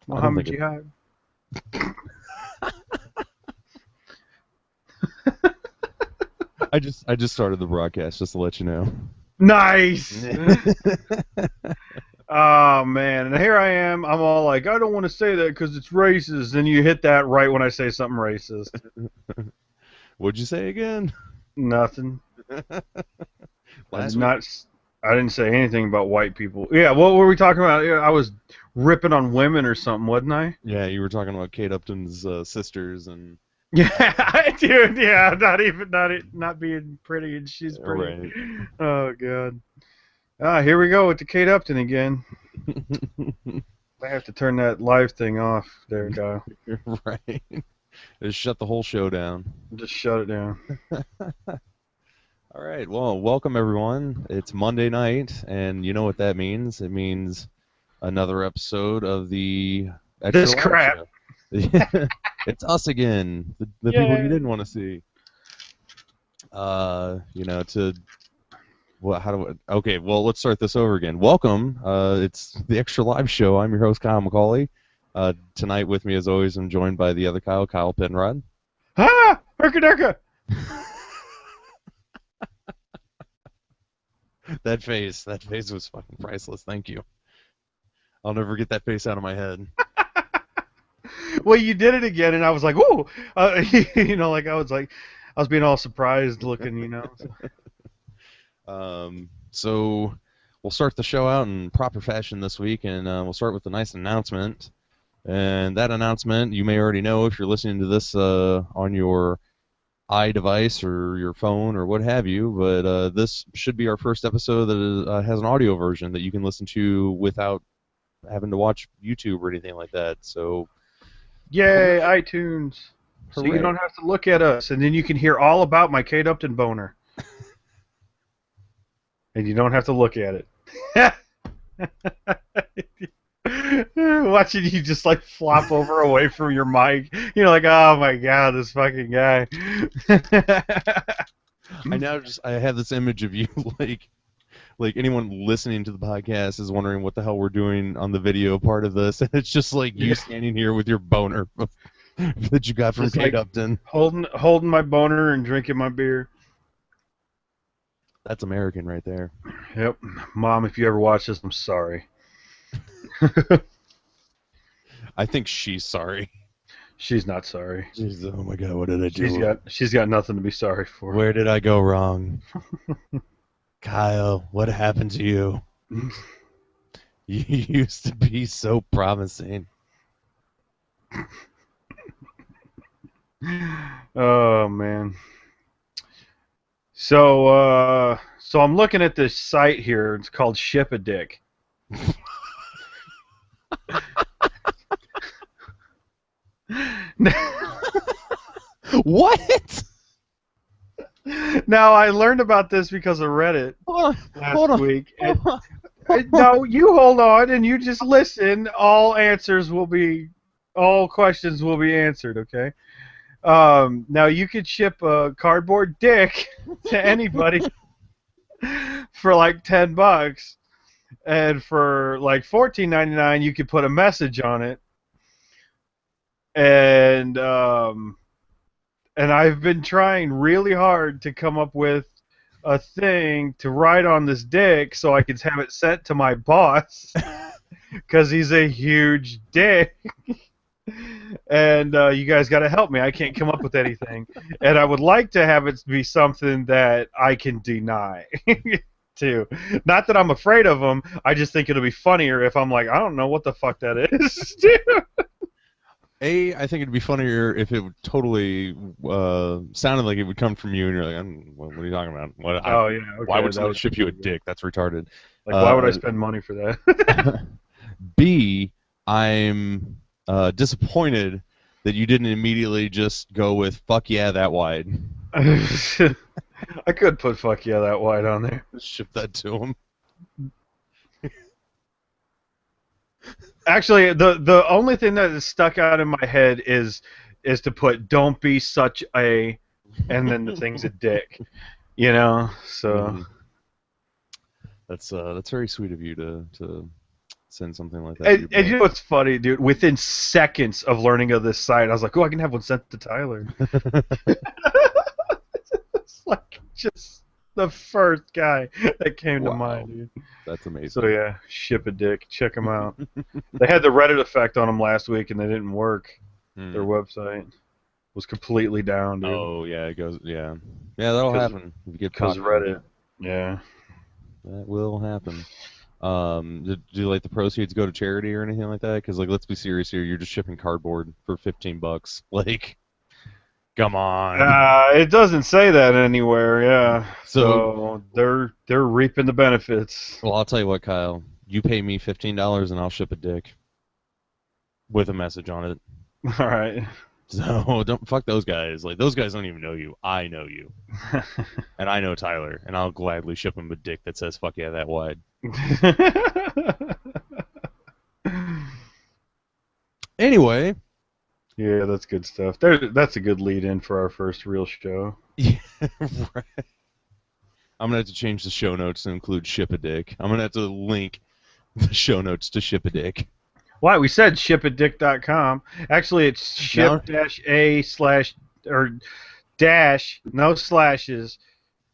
I don't Muhammad think it. Jihad. I just started the broadcast just to let you know. Nice. Oh man, and here I am. I'm all like, I don't want to say that because it's racist. And you hit that right when I say something racist. What'd you say again? Nothing. I did Last week? not. I didn't say anything about white people. Yeah, what were we talking about? Yeah, I was ripping on women or something, wasn't I? Yeah, you were talking about Kate Upton's sisters and Yeah, dude. Yeah, not being pretty, and she's pretty. right. Oh god. Ah, here we go with the Kate Upton again. I have to turn that live thing off there, Kyle. Right. Just shut the whole show down. Just shut it down. All right. Well, welcome everyone. It's Monday night, and you know what that means? It means another episode of the Extra This Live crap. Show. It's us again, the people you Yay. didn't want to see. To what? How do? Okay. Well, let's start this over again. Welcome. It's the Extra Live Show. I'm your host, Kyle McCauley. Tonight with me, as always, I'm joined by the other Kyle, Kyle Penrod. Ah! Herka That face was fucking priceless. Thank you. I'll never get that face out of my head. Well, you did it again, and I was like, "Ooh!" Like I was being all surprised looking. So we'll start the show out in proper fashion this week, and we'll start with a nice announcement. And that announcement, you may already know if you're listening to this on your iDevice or your phone or what have you, but this should be our first episode that has an audio version that you can listen to without having to watch YouTube or anything like that. So, Yay, hooray! iTunes! So you Hooray! don't have to look at us, and then you can hear all about my Kate Upton boner, and you don't have to look at it. Watching you just like flop over away from your mic, like, oh my god, this fucking guy. I have this image of you like anyone listening to the podcast is wondering what the hell we're doing on the video part of this, and it's just like you Yeah, standing here with your boner that you got from just Kate like Upton. holding my boner and drinking my beer. That's American right there. Yep, Mom, if you ever watch this, I'm sorry. I think she's sorry. She's not sorry. She's, oh my god, what did I She's do? got she's got nothing to be sorry for. Where did I go wrong? Kyle, what happened to you? You used to be so promising. Oh man. So I'm looking at this site here. It's called Ship a Dick. What? Now I learned about this because of Reddit Hold on. Hold last on. week. No, you hold on and you just listen. All questions will be answered. Okay. Now you could ship a cardboard dick to anybody for like $10, and for like $14.99 you could put a message on it, and I've been trying really hard to come up with a thing to write on this dick so I could have it sent to my boss because he's a huge dick. And you guys got to help me. I can't come up with anything, and I would like to have it be something that I can deny. Too. Not that I'm afraid of them. I just think it'll be funnier if I'm like, I don't know what the fuck that is. I think it'd be funnier if it would totally sounded like it would come from you, and you're like, what are you talking about? Oh yeah, okay. Why would That someone would ship be you a good. dick? That's retarded. Like, why would I spend money for that? B, I'm disappointed that you didn't immediately just go with "fuck yeah, that wide." I could put fuck yeah that wide on there. Ship that to him. Actually, the only thing that is stuck out in my head is to put "don't be such a," and then the thing's a dick. So That's very sweet of you to send something like that to your And you boss. know what's funny, dude? Within seconds of learning of this site, I was like, "Oh, I can have one sent to Tyler." It's like just the first guy that came to mind, Wow, dude. that's So amazing. yeah, ship a dick. Check them out. They had the Reddit effect on them last week, and they didn't work. Their Hmm. website was completely down, dude. Oh yeah, it goes. Yeah, yeah, that'll Because happen if you get popular. Reddit. Yeah. That will happen. Do like the proceeds go to charity or anything like that? Because like, let's be serious here. You're just shipping cardboard for $15. Like, come on. It doesn't say that anywhere. Yeah. So, So they're reaping the benefits. well, I'll tell you what, Kyle. You pay me $15 and I'll ship a dick with a message on it. All right. So don't fuck those guys. Like those guys don't even know you. I know you, and I know Tyler, and I'll gladly ship him a dick that says "fuck yeah" that wide. Anyway, Yeah, that's good stuff. That's a good lead in for our first real show. yeah, right. I'm gonna have to change the show notes to include ship a dick. I'm gonna have to link the show notes to ship a dick. Why? We said shipadick.com. Actually, it's Now, ship-a slash or dash no slashes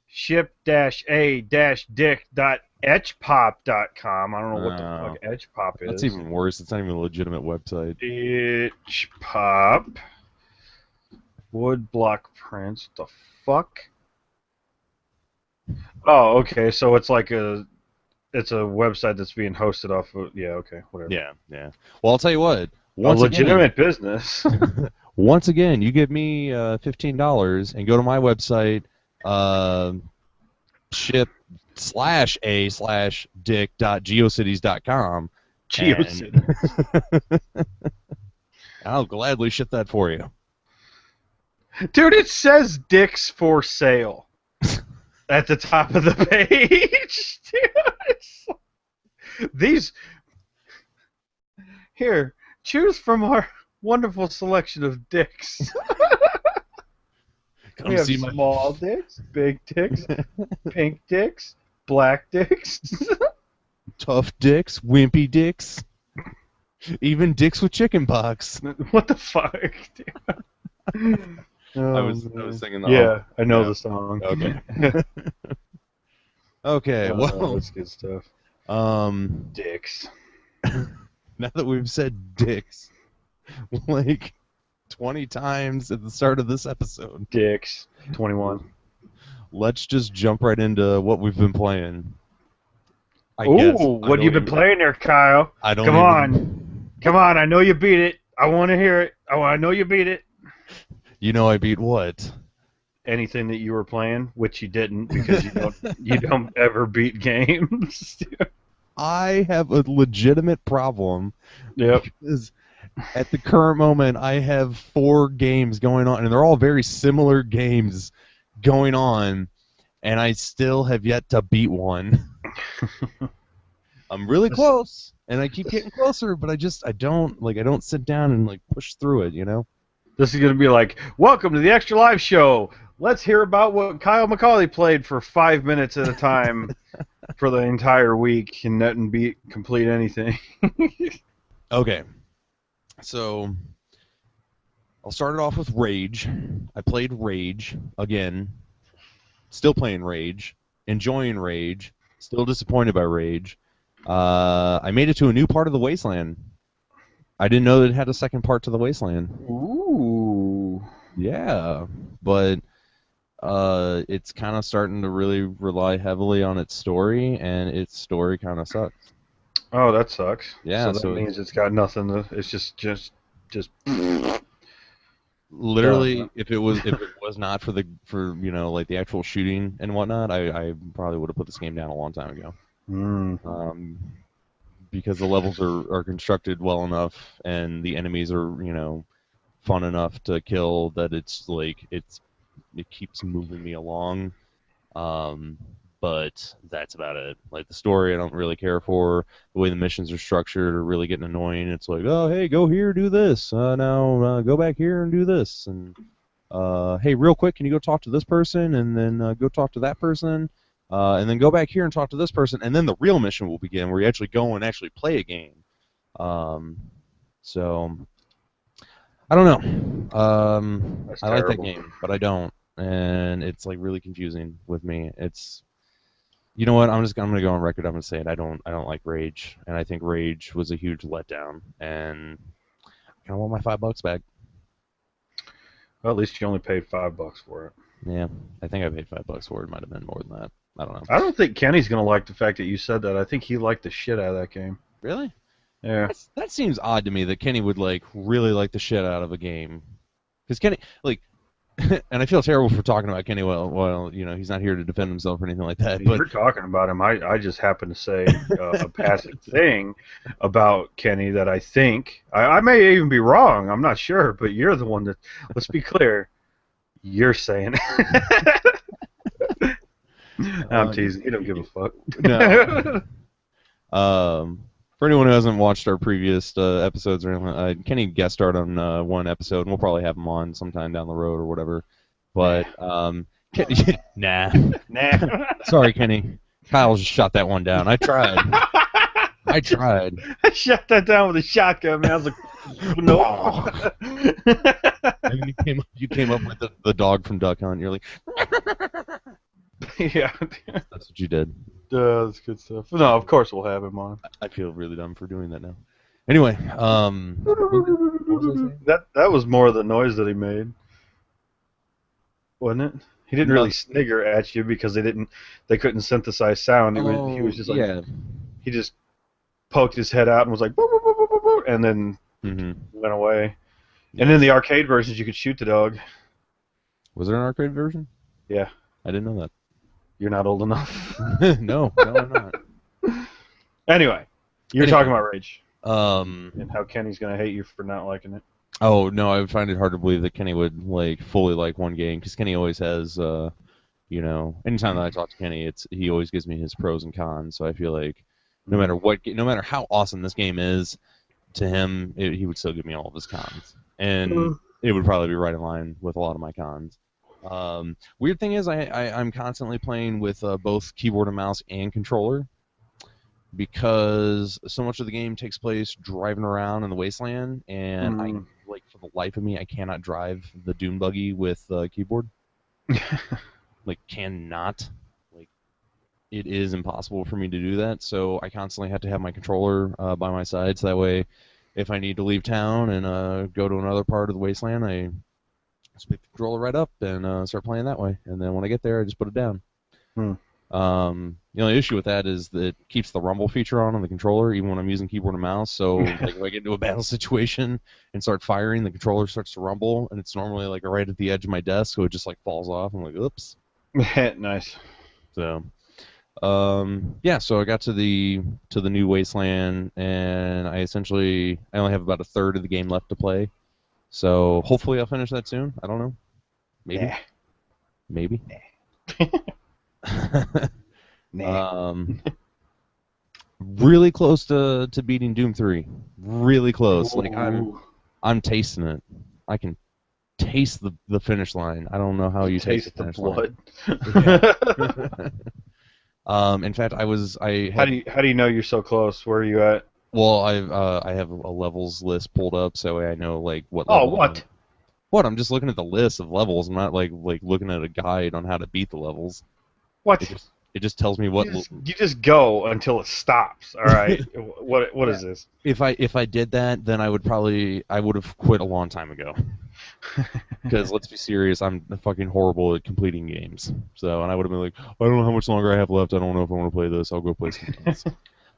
ship-a-dick.etchpop.com. I don't know what the fuck etchpop that's is. even worse. It's not even a legitimate website. Etchpop wood block prints. The fuck? Oh, okay. So it's like it's a website that's being hosted off of. Yeah, okay, whatever. Yeah, yeah. Well, I'll tell you what. A legitimate business. Once again, you give me $15 and go to my website, ship/a/dick.geocities.com, GeoCity. and I'll gladly ship that for you. Dude, it says dicks for sale at the top of the page. Dude, these here, choose from our wonderful selection of dicks. Come We have see my small dicks, big dicks, pink dicks, black dicks. tough dicks, wimpy dicks, even dicks with chicken pox. What the fuck? Dude? I Oh, was man. singing the Yeah, I know yeah. the song. Okay. Okay, well, That's good stuff. Dicks. now that we've said dicks like 20 times at the start of this episode, Dicks. 21. let's just jump right into what we've been playing. I Ooh, guess. what you been playing there, Kyle? I don't Come even. on. Come on, I know you beat it. I want to hear it. I know you beat it. You know I beat what? Anything that you were playing, which you didn't, because you don't ever beat games. I have a legitimate problem Yep. because at the current moment I have 4 games going on, and they're all very similar games going on, and I still have yet to beat one. I'm really close, and I keep getting closer, but I don't sit down and like push through it, you know? This is going to be like, welcome to the Extra Live Show. Let's hear about what Kyle McCauley played for 5 minutes at a time for the entire week and didn't complete anything. Okay. So I'll start it off with Rage. I played Rage again. Still playing Rage. Enjoying Rage. Still disappointed by Rage. I made it to a new part of the Wasteland. I didn't know that it had a second part to the Wasteland. Ooh. Yeah, but it's kind of starting to really rely heavily on its story, and its story kind of sucks. Oh, that sucks. Yeah, So that means it's got nothing to. It's just. Literally, if it was not for like the actual shooting and whatnot, I probably would have put this game down a long time ago. Because the levels are constructed well enough and the enemies are fun enough to kill that it's like it keeps moving me along. But that's about it. Like the story, I don't really care for. The way the missions are structured are really getting annoying. It's like, oh, hey, go here, do this. Now go back here and do this. And hey, real quick, can you go talk to this person and then go talk to that person? and then go back here and talk to this person, and then the real mission will begin, where you actually go and actually play a game. So I don't know. That's I like that terrible. game, but I don't, and it's like really confusing with me. It's You know what? I'm gonna go on record. I'm gonna say it. I don't like Rage, and I think Rage was a huge letdown, and I want my $5 back. Well, at least you only paid $5 for it. Yeah, I think I paid $5 for it. It might have been more than that. I don't know. I don't think Kenny's gonna like the fact that you said that. I think he liked the shit out of that game. Really? Yeah. That seems odd to me that Kenny would like really like the shit out of a game, because Kenny like, and I feel terrible for talking about Kenny. Well, he's not here to defend himself or anything like that. But You're talking about him. I just happened to say a passing thing about Kenny that I think I may even be wrong. I'm not sure, but you're the one that. Let's be clear. You're saying it. I'm teasing. You don't give a fuck. No. For anyone who hasn't watched our previous episodes or anything, Kenny guest starred on one episode, and we'll probably have him on sometime down the road or whatever. But nah. Nah. Sorry, Kenny. Kyle just shot that one down. I tried. I tried. I shot that down with a shotgun, man. I was like, no. And then you came up with the dog from Duck Hunt. You're like, Yeah. that's what you did. That's good stuff. No, of course we'll have him on. I feel really dumb for doing that now. Anyway, what was I saying? That was more of the noise that he made, wasn't it? He didn't really snigger at you because they couldn't synthesize sound. He was just like, yeah. he just poked his head out and was like, boo, boo, boo, boo, boo, boo, and then went away. And in the arcade versions, you could shoot the dog. Was there an arcade version? Yeah. I didn't know that. You're not old enough. No, I'm not. Anyway, you're talking about Rage. And how Kenny's gonna hate you for not liking it. Oh no, I would find it hard to believe that Kenny would like fully like one game, because Kenny always has, anytime that I talk to Kenny, he always gives me his pros and cons. So I feel like no matter how awesome this game is to him, he would still give me all of his cons, and it would probably be right in line with a lot of my cons. Weird thing is, I'm constantly playing with both keyboard and mouse and controller, because so much of the game takes place driving around in the wasteland, and I for the life of me, I cannot drive the dune buggy with keyboard. Cannot. It is impossible for me to do that, so I constantly have to have my controller by my side, so that way if I need to leave town and go to another part of the wasteland, I just pick the controller right up and start playing that way, and then when I get there, I just put it down. The only issue with that is that it keeps the rumble feature on the controller even when I'm using keyboard and mouse, so if I get into a battle situation and start firing, the controller starts to rumble, and it's normally right at the edge of my desk, so it just falls off. I'm like, oops. Nice. So so I got to the new wasteland, and I only have about a third of the game left to play, so hopefully I'll finish that soon. I don't know. Maybe. Really close to beating Doom 3. Really close. I'm tasting it. I can taste the finish line. I don't know how you taste the blood. In fact, How do you know you're so close? Where are you at? Well, I have a levels list pulled up, so I know what. Oh, what? What? I'm just looking at the list of levels. I'm not like looking at a guide on how to beat the levels. What? It just tells me what. You just go until it stops. All right. What is this? If I did that, then I would have quit a long time ago. Because let's be serious, I'm fucking horrible at completing games. So, and I would have been like, I don't know how much longer I have left. I don't know if I want to play this. I'll go play something else.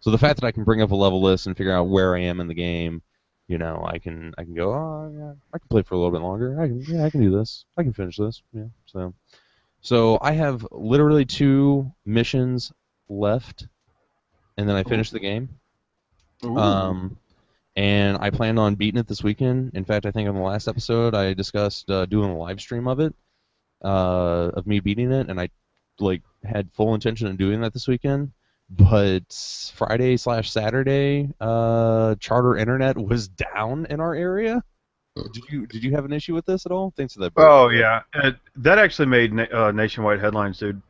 So the fact that I can bring up a level list and figure out where I am in the game, I can go, oh yeah, I can play for a little bit longer. I can do this. I can finish this. Yeah. So I have literally 2 missions left, and then I finish the game. And I planned on beating it this weekend. In fact, I think on the last episode I discussed doing a live stream of it, of me beating it, and I had full intention of doing that this weekend. But Friday/Saturday, charter internet was down in our area. Did you have an issue with this at all? Thanks for that. Oh yeah, that actually made nationwide headlines, dude.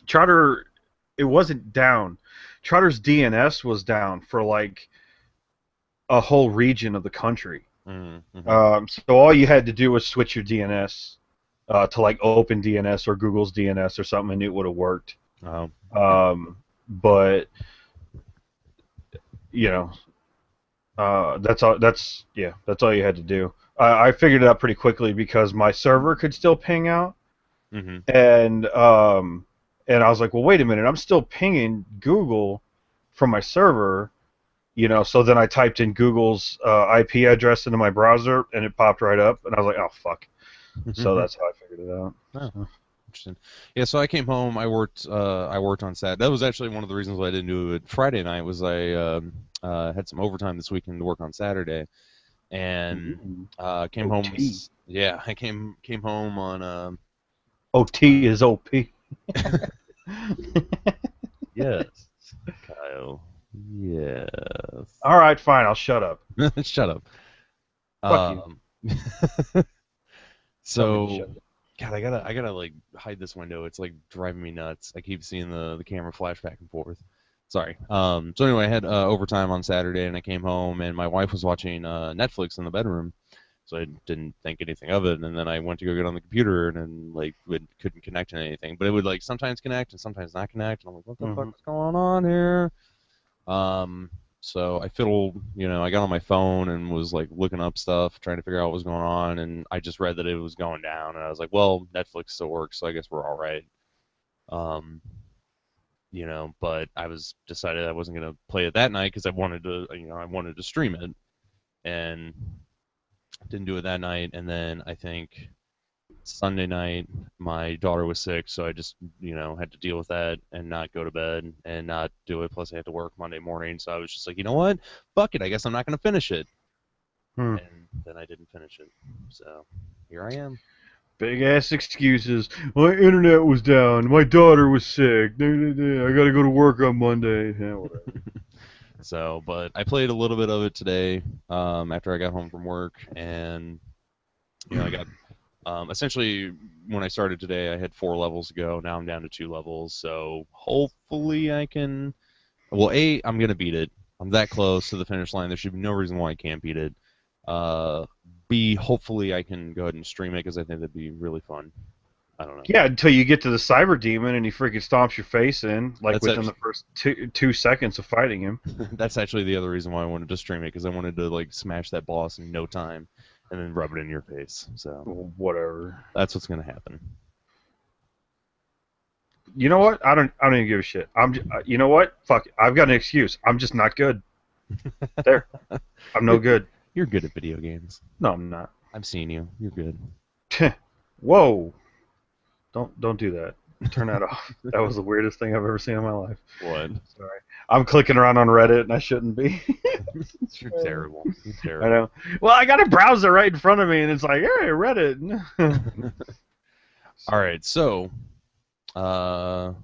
Charter, it wasn't down. Charter's DNS was down for like a whole region of the country. Mm-hmm. So all you had to do was switch your DNS to like Open DNS or Google's DNS or something, and it would have worked. Oh. But you know, that's all. That's all you had to do. I figured it out pretty quickly because my server could still ping out, Mm-hmm. and I was like, well, wait a minute, I'm still pinging Google from my server. So then I typed in Google's IP address into my browser, and it popped right up, and I was like, oh fuck. So that's how I figured it out. Oh, So. interesting. Yeah, so I came home. I worked on Saturday. That was actually one of the reasons why I didn't do it Friday night. Was I had some overtime this weekend to work on Saturday, and came home. OT. Yeah, I came home on. OT is OP. Yes, Kyle. Yes. All right, fine. I'll shut up. Shut up. Fuck you. Tell me to So, shut up. God, I gotta like hide this window. It's like driving me nuts. I keep seeing the camera flash back and forth. Sorry. So anyway, I had overtime on Saturday, and I came home, and my wife was watching Netflix in the bedroom, so I didn't think anything of it. And then I went to go get on the computer, and then like it couldn't connect to anything. But it would like sometimes connect and sometimes not connect. And I'm like, what the fuck is going on here? So I fiddled, I got on my phone and was like looking up stuff, trying to figure out what was going on, and I just read that it was going down, and I was like, well, Netflix still works, so I guess we're all right. Um, but I was decided I wasn't gonna play it that night because I wanted to stream it, and didn't do it that night, and then I think Sunday night, my daughter was sick, so I just, had to deal with that and not go to bed and not do it. Plus, I had to work Monday morning, so I was just like, you know what? Fuck it. I guess I'm not going to finish it. Hmm. And then I didn't finish it. So here I am. Big ass excuses. My internet was down. My daughter was sick. I gotta go to work on Monday. Yeah, whatever. So, but I played a little bit of it today after I got home from work, and I got essentially, when I started today, I had 4 levels to go. Now I'm down to 2 levels, so hopefully I can. Well, I'm gonna beat it. I'm that close to the finish line. There should be no reason why I can't beat it. B, hopefully I can go ahead and stream it because I think that'd be really fun. I don't know. Yeah, until you get to the cyber demon and he freaking stomps your face in, like That's within the first two seconds of fighting him. That's actually the other reason why I wanted to stream it, because I wanted to like smash that boss in no time, and then rub it in your face. So Whatever. that's what's gonna happen. You know what? I don't even give a shit. You know what? Fuck it. I've got an excuse. I'm just not good. There. I'm no good. You're good at video games. No, I'm not. I've seen you. You're good. Whoa. Don't do that. Turn that off. That was the weirdest thing I've ever seen in my life. What? Sorry. I'm clicking around on Reddit and I shouldn't be. You're terrible. You're terrible. I know. Well, I got a browser right in front of me and it's like, hey, Reddit. All right, so I've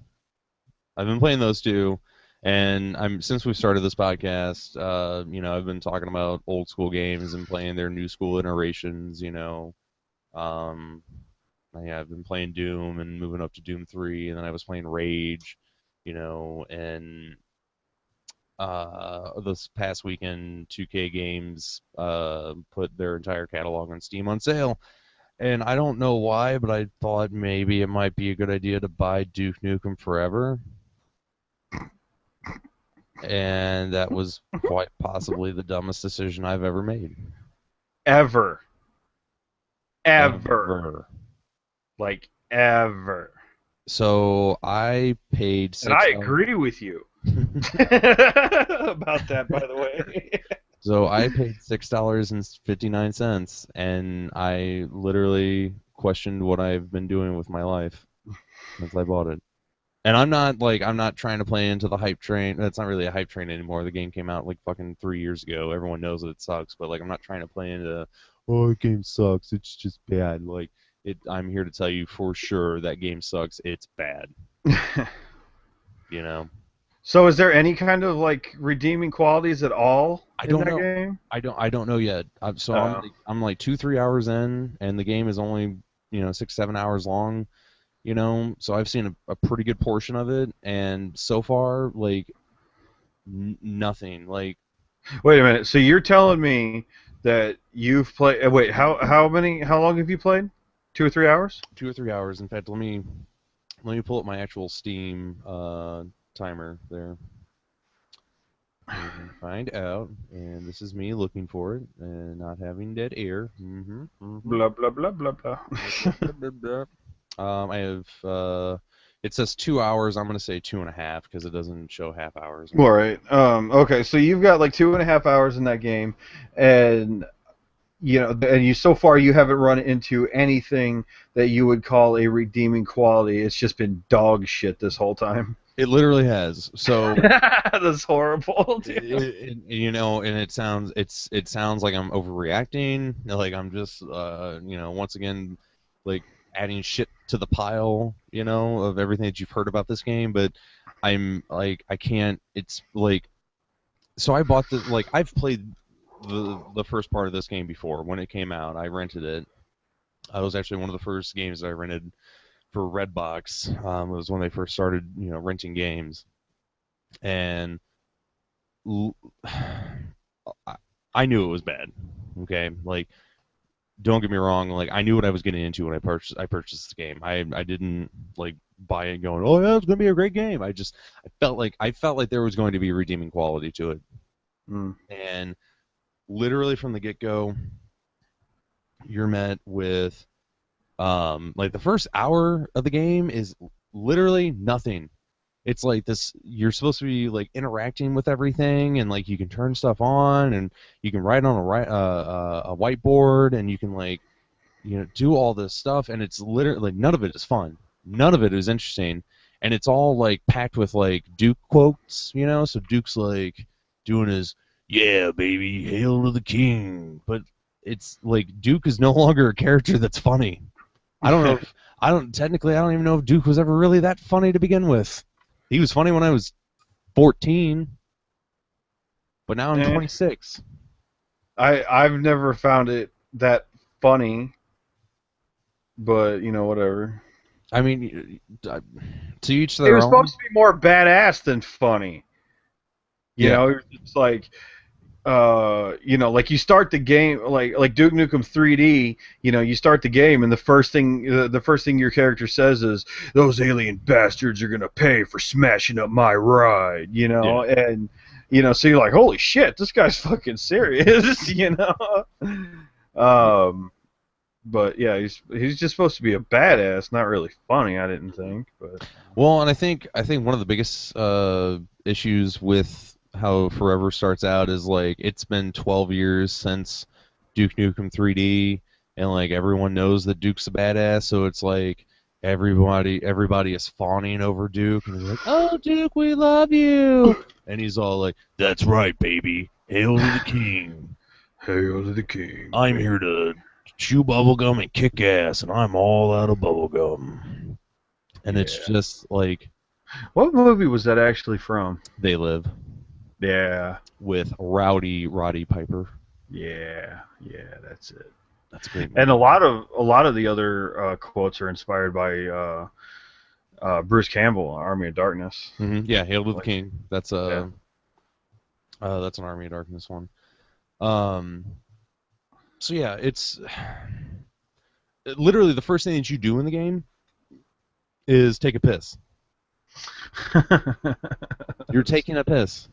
been playing those two, and since we started this podcast, I've been talking about old school games and playing their new school iterations. Yeah, I've been playing Doom and moving up to Doom 3, and then I was playing Rage, and this past weekend, 2K Games put their entire catalog on Steam on sale. And I don't know why, but I thought maybe it might be a good idea to buy Duke Nukem Forever. And that was quite possibly the dumbest decision I've ever made. Ever. Like, ever. So I paid $6. And I agree with you about that, by the way. So I paid $6.59, and I literally questioned what I've been doing with my life since I bought it. And I'm not trying to play into the hype train. That's not really a hype train anymore. The game came out like fucking 3 years ago. Everyone knows that it sucks, but like I'm not trying to play into, oh, the game sucks. It's just bad. Like I'm here to tell you for sure that game sucks. It's bad. So is there any kind of like redeeming qualities at all in that game? I don't know yet. I'm 2-3 hours in, and the game is only 6-7 hours long. you know. So I've seen a pretty good portion of it, and so far, like nothing. Like Wait a minute. So you're telling me that you've played? Wait, how long have you played? 2 or 3 hours? 2 or 3 hours. In fact, let me pull up my actual Steam timer there and find out. And this is me looking for it and not having dead air. Blah blah blah blah blah. I have. It says 2 hours. I'm gonna say 2.5 because it doesn't show half hours. All right. Okay. So you've got like 2.5 hours in that game, and and you so far you haven't run into anything that you would call a redeeming quality. It's just been dog shit this whole time. It literally has. So That's horrible, dude. and it sounds like I'm overreacting, like I'm just once again like adding shit to the pile, of everything that you've heard about this game, but I'm like I can't. It's like so I bought the like I've played the first part of this game before when it came out. I rented it. It was actually one of the first games that I rented for Redbox. It was when they first started, renting games, and I knew it was bad. Okay, like don't get me wrong, like I knew what I was getting into when I purchased this game. I didn't like buy it going, oh yeah, it's gonna be a great game. I felt like there was going to be a redeeming quality to it, and literally from the get go, you're met with like the first hour of the game is literally nothing. It's like this you're supposed to be like interacting with everything, and like you can turn stuff on, and you can write on a whiteboard, and you can like do all this stuff, and it's literally like none of it is fun, none of it is interesting, and it's all like packed with like Duke quotes, so Duke's like doing his yeah baby hail to the king, but it's like Duke is no longer a character that's funny. I don't know if I don't even know if Duke was ever really that funny to begin with. He was funny when I was 14, but now I'm 26. I've never found it that funny, but whatever. I mean, to each It their was own. supposed to be more badass than funny. Yeah, It's like like you start the game like Duke Nukem 3D. You start the game and the first thing your character says is, "Those alien bastards are gonna pay for smashing up my ride." yeah. And so you're like, "Holy shit, this guy's fucking serious." Um, but yeah, he's just supposed to be a badass, not really funny. I didn't think, but Well, and I think one of the biggest issues with how Forever starts out is like it's been 12 years since Duke Nukem 3D, and like everyone knows that Duke's a badass, so it's like everybody is fawning over Duke, and he's like, "Oh, Duke, we love you," and he's all like, "That's right, baby, hail to the king. hail to the king, I'm baby. here to chew bubblegum and kick ass, and I'm all out of bubblegum." And it's Yeah. just like What movie was that actually from? They Live Yeah. with Rowdy Roddy Piper. Yeah. Yeah. That's it. That's a great And movie. a lot of the other quotes are inspired by Bruce Campbell, Army of Darkness. Yeah, Hail to the Like, King. yeah. That's an Army of Darkness one. Um, so yeah, it's literally the first thing that you do in the game is take a piss. You're taking a piss.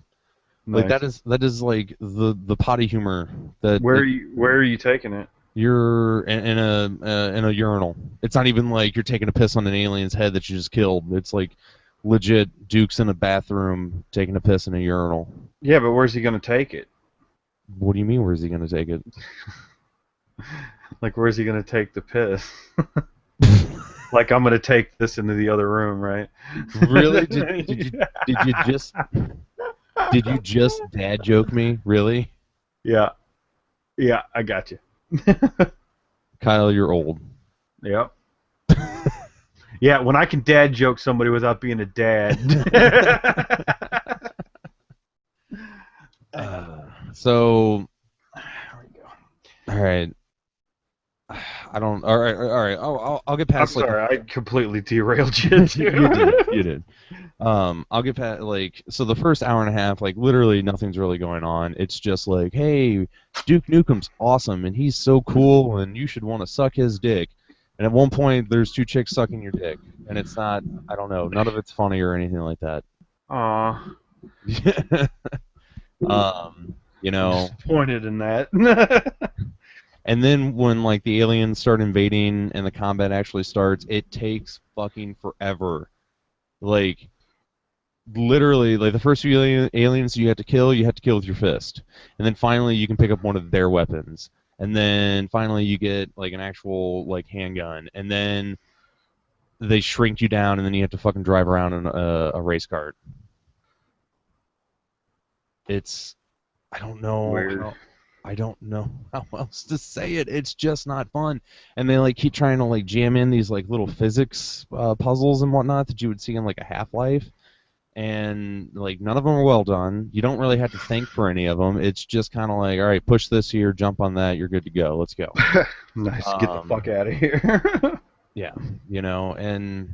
Like Nice. that is like the potty humor that Where are you taking it? you're in a urinal. It's not even like you're taking a piss on an alien's head that you just killed. It's like legit Duke's in a bathroom taking a piss in a urinal. Yeah, but where's he gonna take it? What do you mean? Where's he gonna take it? Like, where's he gonna take the piss? Like, I'm gonna take this into the other room, right? Really? Did you just dad joke me? Really? Yeah. Yeah, I got you. Kyle, you're old. Yep. Yeah, when I can dad joke somebody without being a dad. So, all right. I don't. All right, all right. I'll get I'm past like the. sorry, I completely derailed you You too. did, you did. I'll get past like so the first hour and a half, like literally nothing's really going on. It's just like, hey, Duke Nukem's awesome and he's so cool and you should want to suck his dick. And at one point, there's two chicks sucking your dick, and it's not. I don't know. None of it's funny or anything like that. Aw, You I'm know, disappointed in that. and then when like the aliens start invading and the combat actually starts, it takes fucking forever. Like literally, like the first few aliens you have to kill with your fist, and then finally you can pick up one of their weapons, and then finally you get like an actual like handgun, and then they shrink you down, and then you have to fucking drive around in a race cart. It's I don't know Weird. how I don't know how else to say it. It's just not fun. And they like keep trying to like jam in these like little physics puzzles and whatnot that you would see in like a Half-Life. And like none of them are well done. You don't really have to think for any of them. It's just kind of like, all right, push this here, jump on that, you're good to go. Let's go. Nice. Get the Um, fuck out of here. yeah, and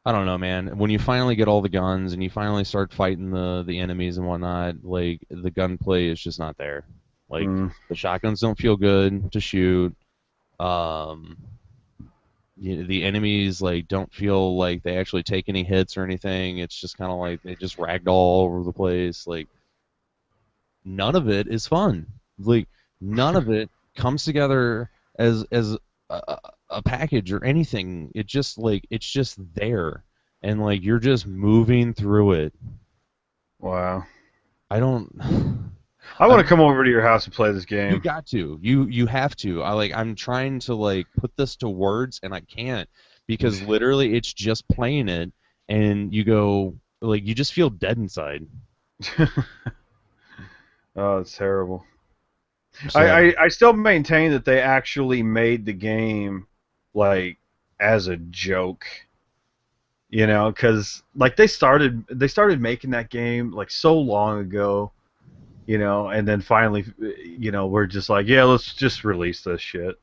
I don't know, man. When you finally get all the guns and you finally start fighting the enemies and whatnot, like the gunplay is just not there. Like Mm. the shotguns don't feel good to shoot. Um, the enemies like don't feel like they actually take any hits or anything. It's just kind of like they just ragdoll all over the place. Like none of it is fun. Like none of it comes together as a, a package or anything. It just like it's just there, and like you're just moving through it. Wow. I don't. I want to I'm. come over to your house and play this You game. got to. You have to. I'm trying to like put this to words and I can't because literally it's just playing it and you go like you just feel dead inside. Oh, it's terrible. So I still maintain that they actually made the game like as a joke, because like they started making that game like so long ago, and then finally, we're just like, yeah, let's just release this shit,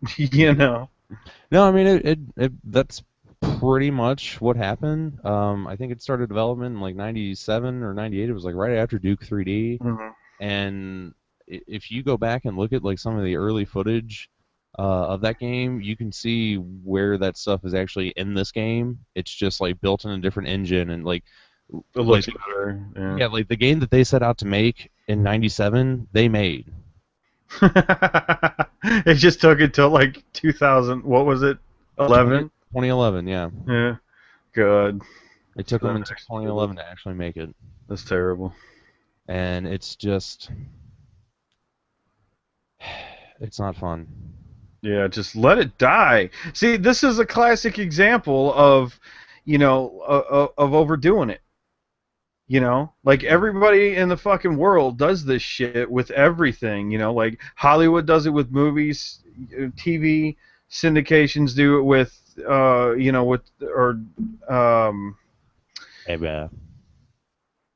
no, I mean it that's pretty much what happened. I think it started development in like 97 or 98. It was like right after Duke 3D. Mhm. And if you go back and look at like some of the early footage of that game, you can see where that stuff is actually in this game. It's just like built in a different engine and It like looks better. Yeah. yeah, like the game that they set out to make in '97, they made. It just took until like 2000. What was it? 20, 11. 2011, yeah. Yeah. Good. It took So them that until actually did look. 2011 to actually make it, That's terrible. and it's just it's not fun. Yeah, just let it die. See, this is a classic example of, of overdoing it. Like everybody in the fucking world does this shit with everything. Like Hollywood does it with movies, TV syndications do it with, with or Era.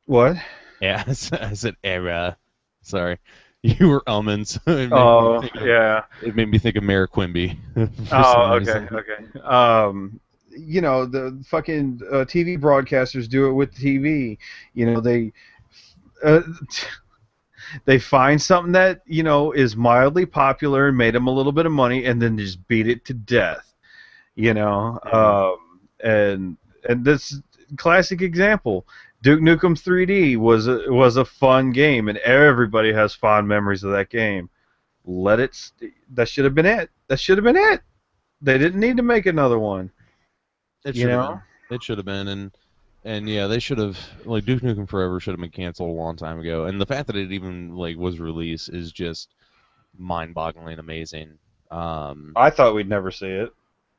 what? Yeah, I said era. Sorry. You were almonds. Oh yeah. It made me think of Mayor Quimby for some Oh, okay, reason. okay. The fucking TV broadcasters do it with TV. They uh, they find something that is mildly popular and made them a little bit of money, and then just beat it to death. Yeah. And this classic example. Duke Nukem 3D was a fun game, and everybody has fond memories of that game. Let it. That should have been it. That should have been it. They didn't need to make another one. It You should have know? been. It should have been, and yeah, they should have like Duke Nukem Forever should have been canceled a long time ago. And the fact that it even like was released is just mind-boggling amazing. Um, I thought we'd never see it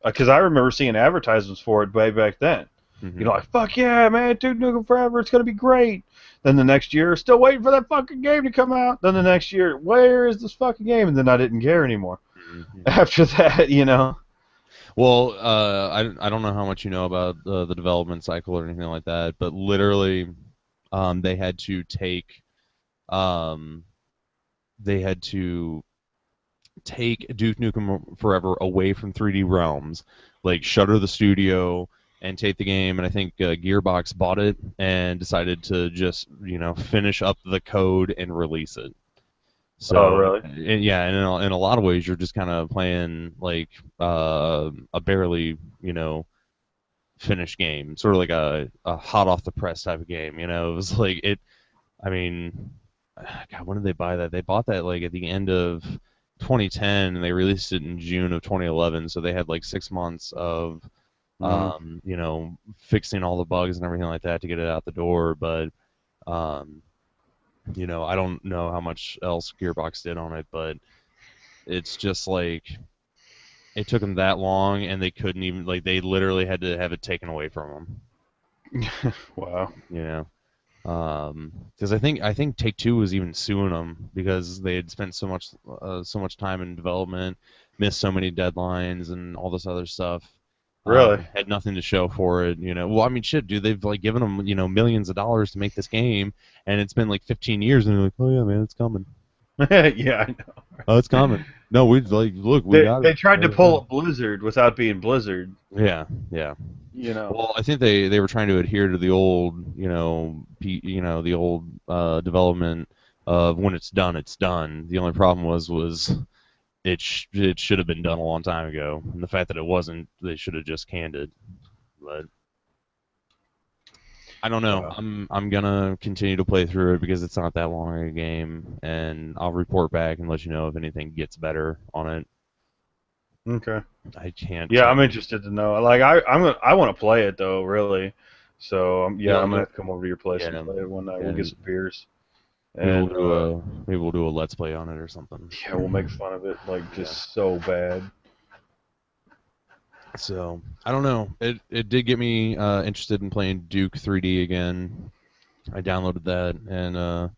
because I remember seeing advertisements for it way back then. mhm. Like fuck yeah, man, Duke Nukem Forever, it's gonna be great. Then the next year, still waiting for that fucking game to come out. Then the next year, where is this fucking game? And then I didn't care anymore. Mhm. After that. Well, I don't know how much you know about the development cycle or anything like that, but literally, they had to take um, they had to take Duke Nukem Forever away from 3D Realms, like shutter the studio and take the game. And I think Gearbox bought it and decided to just finish up the code and release it. Oh, So really? yeah, and in a lot of ways, you're just kind of playing like a barely finished game, sort of like a hot off the press type of game. It was like it. I mean, God, when did they buy that? They bought that like at the end of 2010, and they released it in June of 2011. So they had like 6 months of Mm. fixing all the bugs and everything like that to get it out the door. But um, I don't know how much else Gearbox did on it, but it's just like it took them that long, and they couldn't even like they literally had to have it taken away from them. Wow. You know. Because I think Take Two was even suing them because they had spent so much time in development, missed so many deadlines, and all this other stuff. Really? Had nothing to show for it. Well, I mean, shit, dude, they've like given them millions of dollars to make this game, and it's been like 15 years, and they're like, oh yeah, man, it's coming. Yeah, I know. Oh, it's coming. No, we like look, we They got it. they tried to pull a Blizzard without being Blizzard. Yeah, yeah. You know. Well, I think they were trying to adhere to the old, the old development of when it's done, it's done. The only problem was it should have been done a long time ago, and the fact that it wasn't, they should have just canned it. But I don't know. Wow. I'm gonna continue to play through it because it's not that long a game, and I'll report back and let you know if anything gets better on it. Okay. I can't. Yeah, I'm interested to know. Like, I want to play it though, really. So yeah, I'm gonna You'll, have to come over to your place and yeah, play it one night. We'll get and some beers, maybe we'll and do a maybe we'll do a let's play on it or something. yeah, we'll make fun of it like Yeah. just so bad. So I don't know. It did get me interested in playing Duke 3D again. I downloaded that and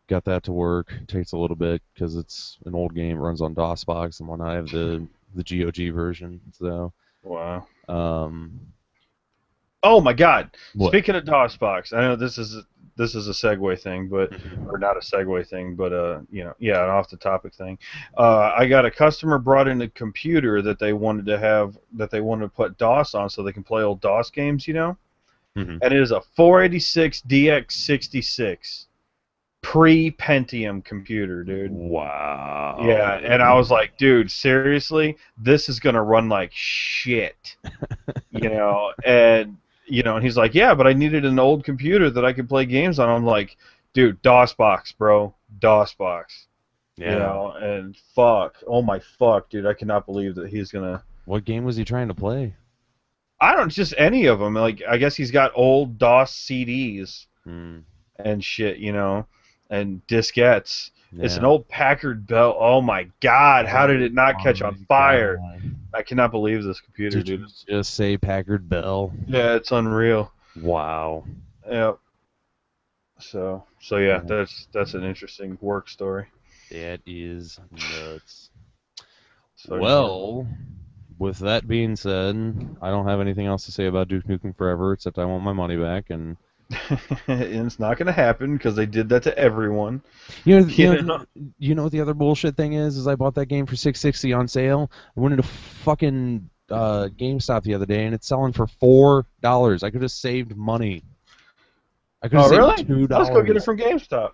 got that to work. It takes a little bit because it's an old game. It runs on DOSBox and whatnot. I have the GOG version. So Wow. um, Oh my God! what? Speaking of DOSBox, I know this is a segue thing, but or not a segue thing, but yeah, an off the topic thing. I got a customer brought in a computer that they wanted to put DOS on so they can play old DOS games, Hmm. and it is a 486 DX66 pre-Pentium computer, dude. Wow. Yeah, and I was like, dude, seriously, this is gonna run like shit, and he's like, yeah, but I needed an old computer that I could play games on. I'm like, dude, DOSBox, bro, DOSBox, Yeah. and fuck, oh my fuck, dude, I cannot believe that he's gonna. What game was he trying to play? I don't just any of them. Like, I guess he's got old DOS CDs Hmm. and shit, and diskettes. It's an Yeah. old Packard Bell. Oh my God, how did Oh it not catch my on fire? God. I cannot believe this computer, Did dude. you just say Packard Bell? Yeah, it's unreal. Wow. Yeah. So yeah, Yeah. that's an interesting work story. That is nuts. So Well, with that being said, I don't have anything else to say about Duke Nukem Forever except I want my money back. And and it's not gonna happen because they did that to everyone. you know, You know. what the other bullshit thing is I bought that game for $6.60 on sale. I went into fucking GameStop the other day and it's selling for $4. I could have saved money. I could have Oh saved really? two Let's go get it dollars. from GameStop.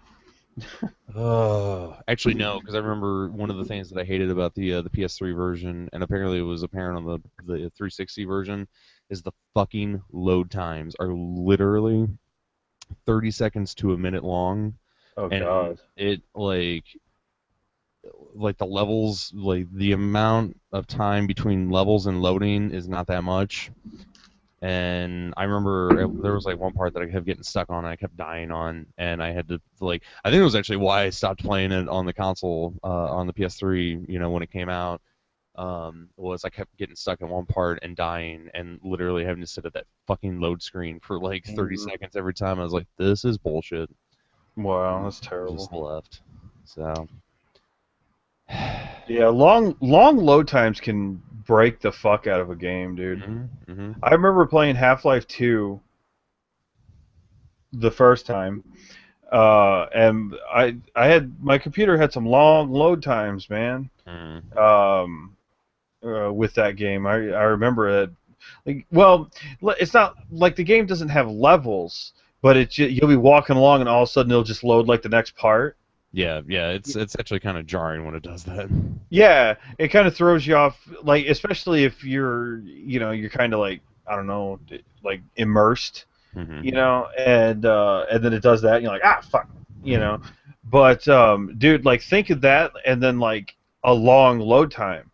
Actually, no, because I remember one of the things that I hated about the PS3 version, and apparently it was apparent on the 360 version, is the fucking load times are literally 30 seconds to a minute long, Oh and God. it like the levels, like the amount of time between levels and loading is not that much. And I remember there was like one part that I kept getting stuck on, and I kept dying on, and I had to like I think it was actually why I stopped playing it on the console on the PS3, when it came out. Was I kept getting stuck in one part and dying, and literally having to sit at that fucking load screen for like 30 Mhm. seconds every time. I was like, this is bullshit. Wow, that's Just terrible. left. So Yeah, long load times can break the fuck out of a game, dude. hmm hmm I remember playing Half-Life 2 the first time. And I had my computer had some long load times, man. Mm. Um, with that game, I remember it. Like, well, it's not like the game doesn't have levels, but you'll be walking along and all of a sudden it'll just load like the next part. Yeah, yeah, it's actually kind of jarring when it does that. Yeah, it kind of throws you off, like especially if you're kind of like I don't know, like immersed, Hmm. and then it does that, and you're like fuck, you know. But dude, like think of that, and then like a long load time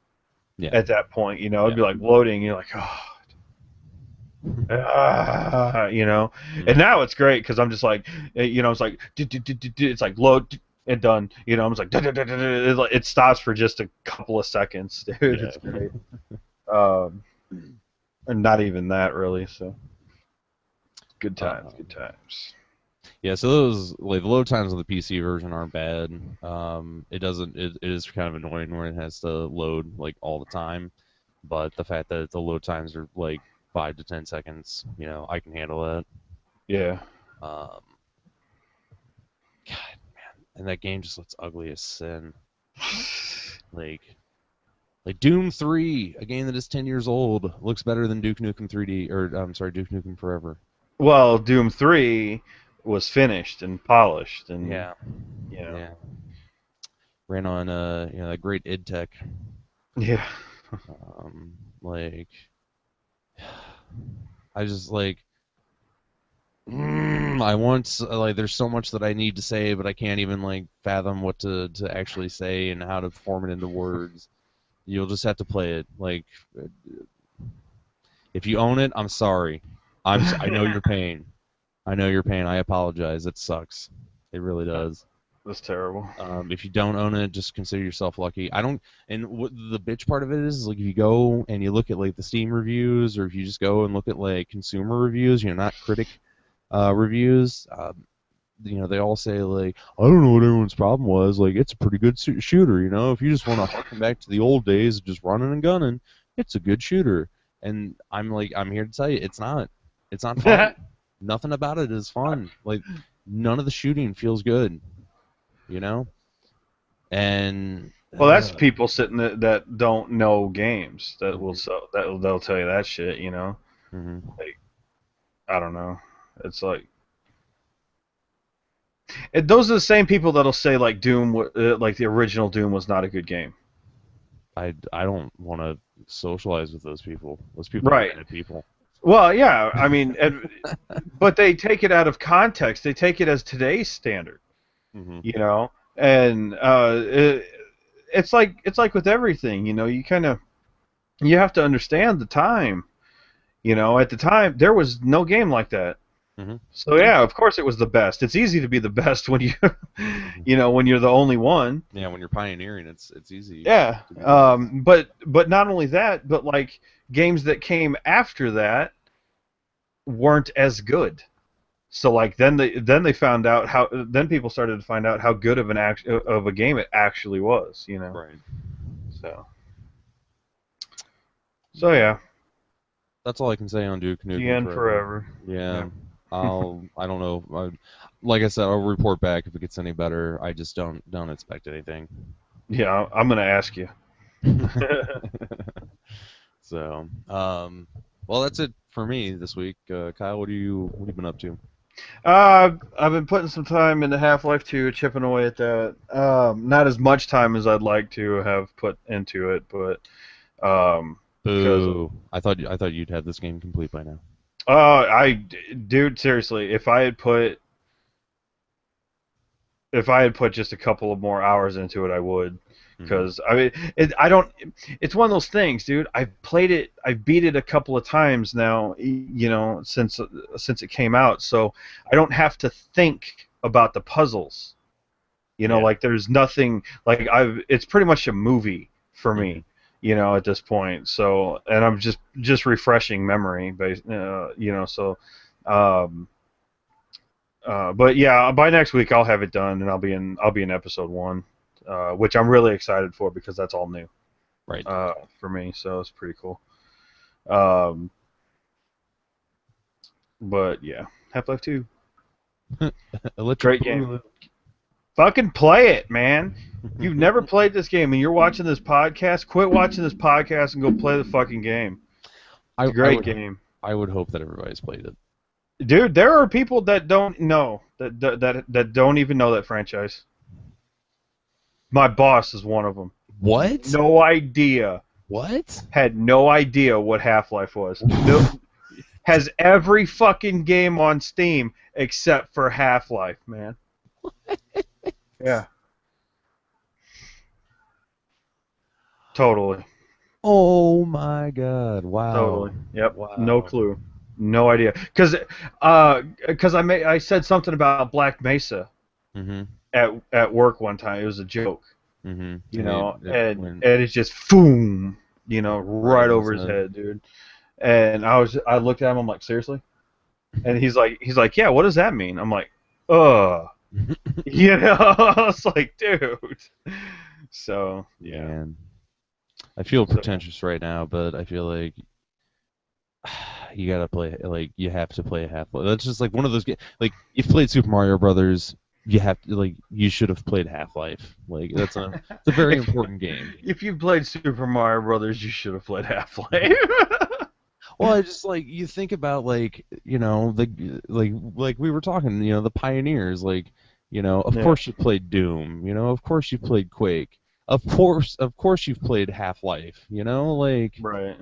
Yeah, at that point, it'd yeah. be like loading, and you're like and Mm. now it's great because I'm just like, it's like it's like load and done, I'm just like it stops for just a couple of seconds, dude. Yeah. It's great. Um, and not even that really. So good times, Um, good times. yeah, so those like the load times on the PC version aren't bad. It doesn't. It is kind of annoying when it has to load like all the time, but the fact that the load times are like 5 to 10 seconds, I can handle that. Yeah. Um, God, and that game just looks ugly as sin. Like Doom 3, a game that is 10 years old, looks better than Duke Nukem 3D, or I'm sorry, Duke Nukem Forever. Well, Doom 3 was finished and polished, and Yeah, you know, yeah. Ran on that great id Tech. yeah. Um, like I just like I want like there's so much that I need to say, but I can't even like fathom what to actually say and how to form it into words. You'll just have to play it. Like if you own it, I'm sorry. I know your pain. I know your pain. I apologize. It sucks. It really does. That's terrible. If you don't own it, just consider yourself lucky. I don't. And what the bitch part of it is like if you go and you look at like the Steam reviews, or if you just go and look at like consumer reviews, not critic reviews. They all say like, I don't know what everyone's problem was. Like, it's a pretty good shooter. If you just want to harken back to the old days of just running and gunning, it's a good shooter. And I'm like, I'm here to tell you, it's not. It's not fun. Nothing about it is fun. Like, none of the shooting feels good. You know, and Well, that's people sitting that don't know games that will mhm, so that they'll tell you that shit. mhm. Like I don't know. It's like those are the same people that'll say like Doom, like the original Doom was not a good game. I don't want to socialize with those people. Those people are Right. bad people. Well, yeah. I mean, but they take it out of context. They take it as today's standard. Hmm. And it's like with everything. You have to understand the time. At the time there was no game like that. Hmm. So Yeah. yeah, of course it was the best. It's easy to be the best when you, Mhm. when you're the only one. Yeah, when you're pioneering, it's easy Yeah. to be the best. But not only that, but like games that came after that weren't as good. So like then they found out how then people started to find out how good of a game it actually was. Right. So so Yeah. yeah, That's all I can say on Duke the Nukem end Forever. forever. Yeah. Yeah. I don't know. Like I said, I'll report back if it gets any better. I just don't expect anything. Yeah, I'm gonna ask you. So, well, that's it for me this week. Kyle, what have you been up to? I've been putting some time into Half-Life 2, chipping away at that. Not as much time as I'd like to have put into it, but because Boo! I thought you'd have this game complete by now. dude, seriously, if I had put just a couple of more hours into it, I would. Hmm. Because I mean, I don't. It's one of those things, dude. I've played it. I've beat it a couple of times now. Since it came out, so I don't have to think about the puzzles. Yeah. Like there's nothing like I've. It's pretty much a movie for Hmm. me. At this point. So, and I'm just refreshing memory, So, um, but yeah, by next week I'll have it done, and I'll be in episode 1, which I'm really excited for because that's all new Right. for me. So it's pretty cool. Um, but yeah, Half-Life 2. Electric Great game. Boogaloo. Fucking play it, man. You've never played this game and you're watching this podcast. Quit watching this podcast and go play the fucking game. It's I, a I great would game. I would hope that everybody's played it. Dude, there are people that don't know that don't even know that franchise. My boss is one of them. What? No idea. What? Had no idea what Half-Life was. No, has every fucking game on Steam except for Half-Life, man. Yeah. Totally. Oh my God! Wow. Totally. Yep. No Wow. clue. No idea. Cause I said something about Black Mesa Mhm. at work one time. It was a joke, Mhm. you And know, it and went and it's just boom, you know, right right over over his his head. head, dude. And I looked at him. I'm like, seriously? And he's like, yeah. What does that mean? I'm like, you know. I was like, dude. So yeah. Man, I feel So pretentious right now, but I feel like you gotta play. Like you have to play a Half-Life. That's just like one of those games. Like you've played Super Mario Brothers. You have to like. You should have played Half-Life. Like it's a very if important game. if you played Super Mario Brothers, you should have played Half-Life. Well, I just like you think about like the like we were talking, the pioneers, like of Yeah. course you played Doom, of course you played Quake, of course you've played Half-Life, like Right.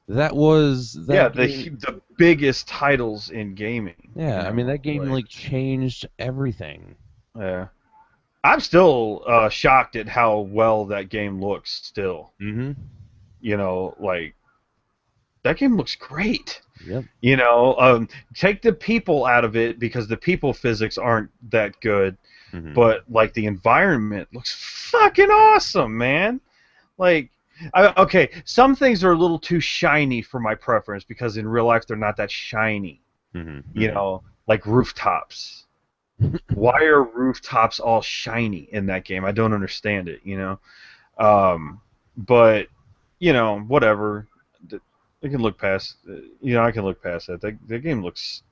Yeah, that the game. the biggest titles in gaming, Yeah, I mean that game like like changed everything. yeah. I'm still shocked at how well that game looks still. Mhm. Like that game looks great. Yep. Take the people out of it because the people physics aren't that good, Mhm. but like the environment looks fucking awesome, man. Like, okay, some things are a little too shiny for my preference because in real life they're not that shiny. Mhm. Like rooftops. Why are rooftops all shiny in that game? I don't understand it. But whatever. I can look past. I can look past that. The game looks.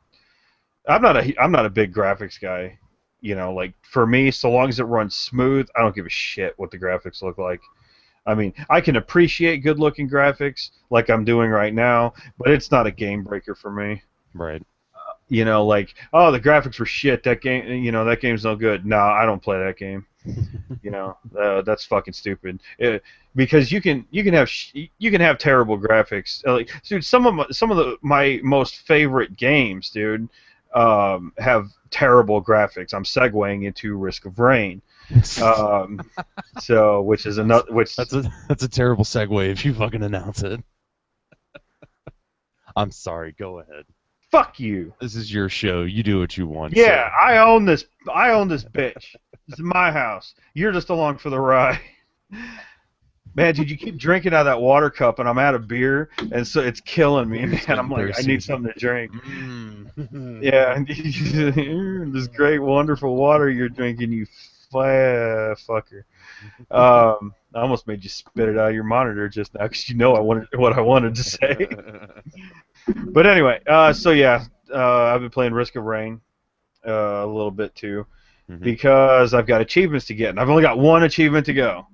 I'm not a big graphics guy. Like for me, so long as it runs smooth, I don't give a shit what the graphics look like. I mean, I can appreciate good-looking graphics like I'm doing right now, but it's not a game breaker for me. Right. Like, oh, the graphics were shit. That game, that game's no good. No, I don't play that game. That's fucking stupid. Because you can have terrible graphics. Like, dude, my most favorite games, dude, have terrible graphics. I'm segueing into Risk of Rain. Which is another which. That's a terrible segue if you fucking announce it. I'm sorry. Go ahead. Fuck you. This is your show. You do what you want, Yeah, sir. I own this. I own this bitch. This is my house. You're just along for the ride. Man, dude, you keep drinking out of that water cup, and I'm out of beer, and so it's killing me, man. He's getting I'm like, I thirsty. need something to drink. Mm. Yeah, this great, wonderful water you're drinking, you fucker. I almost made you spit it out of your monitor just now because I wanted what I wanted to say. But anyway, so yeah, I've been playing Risk of Rain a little bit too because I've got achievements to get, and I've only got one achievement to go,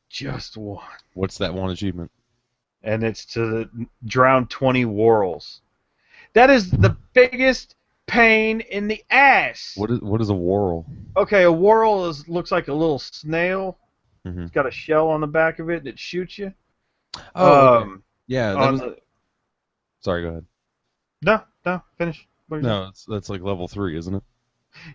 just one, What's that one achievement? and it's to drown 20 whorls. That is the biggest pain in the ass. What is a whorl? Okay, a whorl looks like a little snail. Mm-hmm. It's got a shell on the back of it that shoots you. Oh, okay. Yeah, that was. The, Sorry, go ahead. no, finish. No, that's like level 3, isn't it?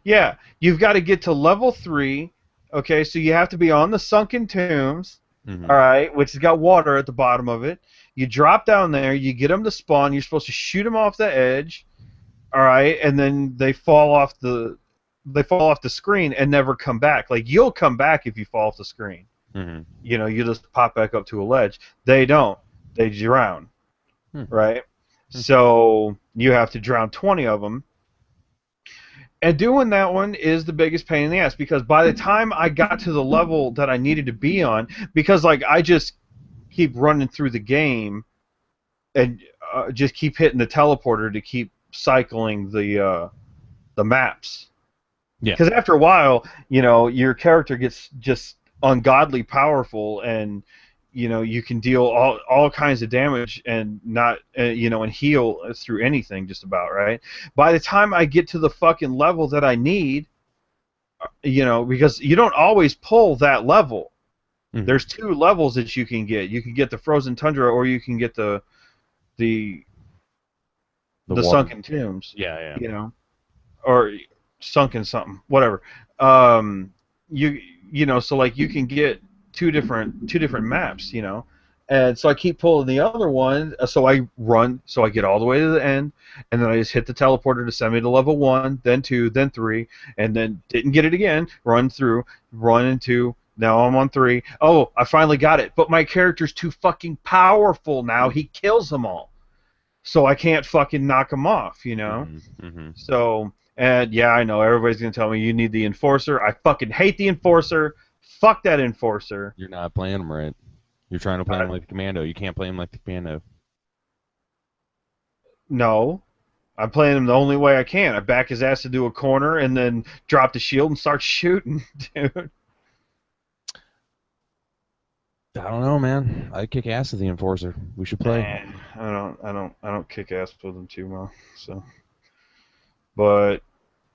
Yeah, you've got to get to level 3. Okay, so you have to be on the sunken tombs. Mm-hmm. All right, which has got water at the bottom of it. You drop down there, you get them to spawn. You're supposed to shoot them off the edge. All right, and then they fall off the screen and never come back. Like you'll come back if you fall off the screen. Mm-hmm. You just pop back up to a ledge. They don't. They drown. Right? So you have to drown 20 of them. And doing that one is the biggest pain in the ass because by the time I got to the level that I needed to be on, because like I just keep running through the game and just keep hitting the teleporter to keep cycling the the maps. Yeah. Because after a while, your character gets just ungodly powerful, and you can deal all kinds of damage and not and heal through anything just about, right? By the time I get to the fucking level that I need, because you don't always pull that level. Hmm. There's two levels that you can get. You can get the frozen tundra, or you can get the The the water. sunken tombs, Yeah, yeah. you know, or sunken something, whatever. Um, so like you can get two different maps, and so I keep pulling the other one. So I run, so I get all the way to the end, and then I just hit the teleporter to send me to level 1, then 2, then 3, and then didn't get it again. Run through, run into. Now I'm on 3. Oh, I finally got it, but my character's too fucking powerful now. He kills them all, so I can't fucking knock him off. Hmm. Hmm. So, and yeah, I know everybody's gonna tell me you need the enforcer. I fucking hate the enforcer. Fuck that enforcer. You're not playing them right. You're trying to play Uh, them like the commando. You can't play them like the commando. no, I'm playing him the only way I can. I back his ass into a corner and then drop the shield and start shooting, dude. I don't know, man. I kick ass at the enforcer. We should play. I don't kick ass with him too well. So, but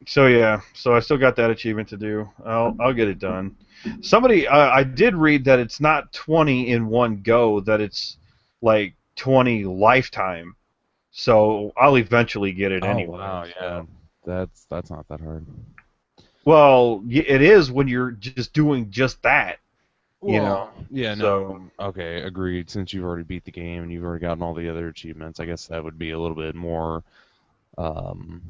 so yeah, so I still got that achievement to do. I'll get it done. Somebody, I did read that it's not 20 in one go, that it's like 20 lifetime. So I'll eventually get it Oh anyway. wow, yeah. So. That's not that hard. Well, it is when you're just doing just that, you know. Well, yeah, no. So Okay, agreed. Since you've already beat the game and you've already gotten all the other achievements, I guess that would be a little bit more um,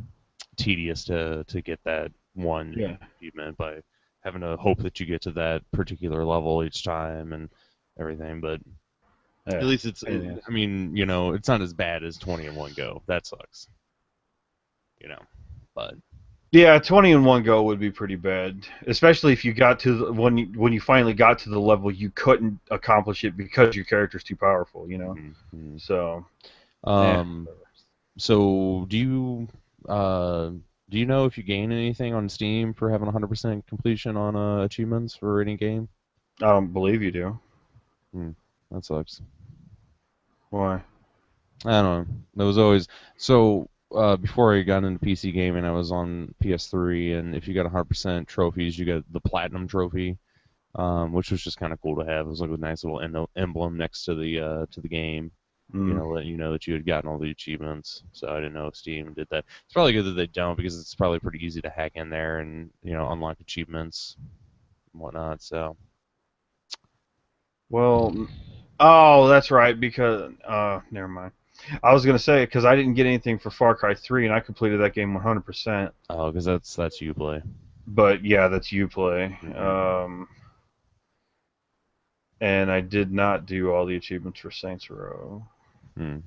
tedious to get that one yeah, achievement by having to hope that you get to that particular level each time and everything. But at yeah, least it's, yeah. I mean, it's not as bad as 20 in one go. That sucks, you know. But Yeah, 20 in one go would be pretty bad, especially if you got to when you finally got to the level you couldn't accomplish it because your character's too powerful. mhm, mhm. So, yeah. um, so uh do you know if you gain anything on Steam for having 100% completion on achievements for any game? I don't believe you do. Hmm, that sucks. Why? I don't know. That was always so. Before I got into PC gaming, I was on PS3, and if you got 100% trophies, you got the platinum trophy, which was just kind of cool to have. It was like a nice little emblem next to the game, Mm. letting you know that you had gotten all the achievements. So I didn't know if Steam did that. It's probably good that they don't because it's probably pretty easy to hack in there and unlock achievements and whatnot. So Well, oh, that's right. Because never mind. I was gonna say because I didn't get anything for Far Cry 3, and I completed that game 100%. oh, because that's you play. But yeah, that's you play. Hmm. And I did not do all the achievements for Saints Row. Hmm.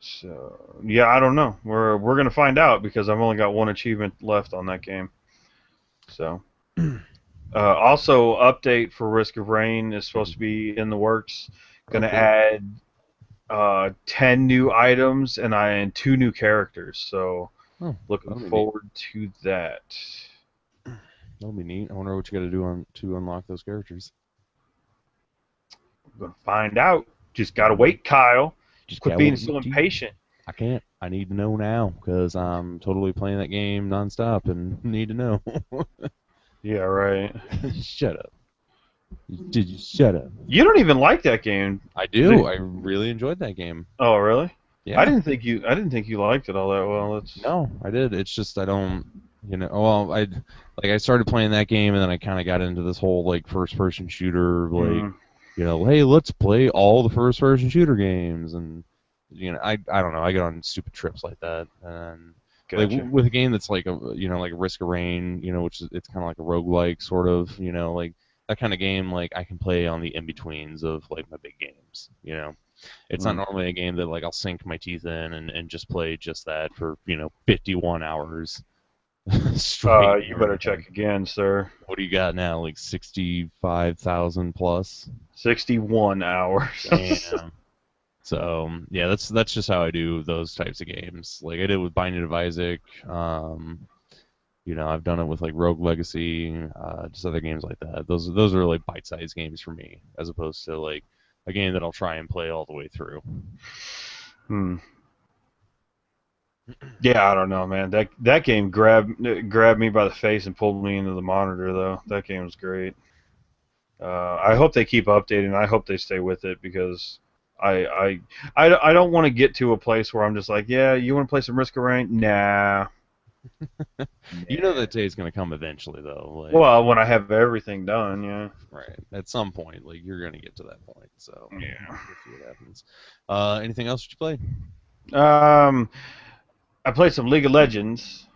So yeah, I don't know. We're gonna find out because I've only got one achievement left on that game. So also update for Risk of Rain is supposed to be in the works. Oh, Gonna cool. add 10 new items and 2 new characters. So Oh, looking that'll be neat. forward to that. That'll be neat. I wonder what you got to do to unlock those characters. We're gonna find out. Just gotta wait, Kyle. Just Quit gotta being so wait. impatient. I can't. I need to know now because I'm totally playing that game nonstop and need to know. Yeah, right. Shut up. Did you shut up? You don't even like that game. I do. I really enjoyed that game. Oh, really? I Yeah. didn't think you. I didn't think you liked it all that well. That's. No, I did. It's just I don't. Well, I started playing that game and then I kind of got into this whole like first person shooter like Mm, hey, let's play all the first person shooter games and I don't know. I get on stupid trips like that and like gotcha. with a game that's like a like Risk of Rain, which is it's kind of like a roguelike sort of, like that kind of game like I can play on the in betweens of like my big games. It's not Mm. normally a game that like I'll sink my teeth in and just play just that for 51 hours straight You every better time. check again, sir. What do you got now? Like 65,000 plus? 61 hours. Damn. So yeah, that's just how I do those types of games. Like I did with Binding of Isaac. I've done it with like Rogue Legacy, just other games like that. Those are like bite-sized games for me, as opposed to like a game that I'll try and play all the way through. Hmm. Yeah, I don't know, man. That game grabbed me by the face and pulled me into the monitor, though. That game was great. I hope they keep updating. I hope they stay with it because I don't want to get to a place where I'm just like, yeah, you want to play some Risk of Rain? Nah, You know nah. that day's gonna come eventually, though. Like, Well, when I have everything done, yeah. right at some point, like you're gonna get to that point. So Yeah. we'll see what happens. Anything else you play? Um, I played some League of Legends,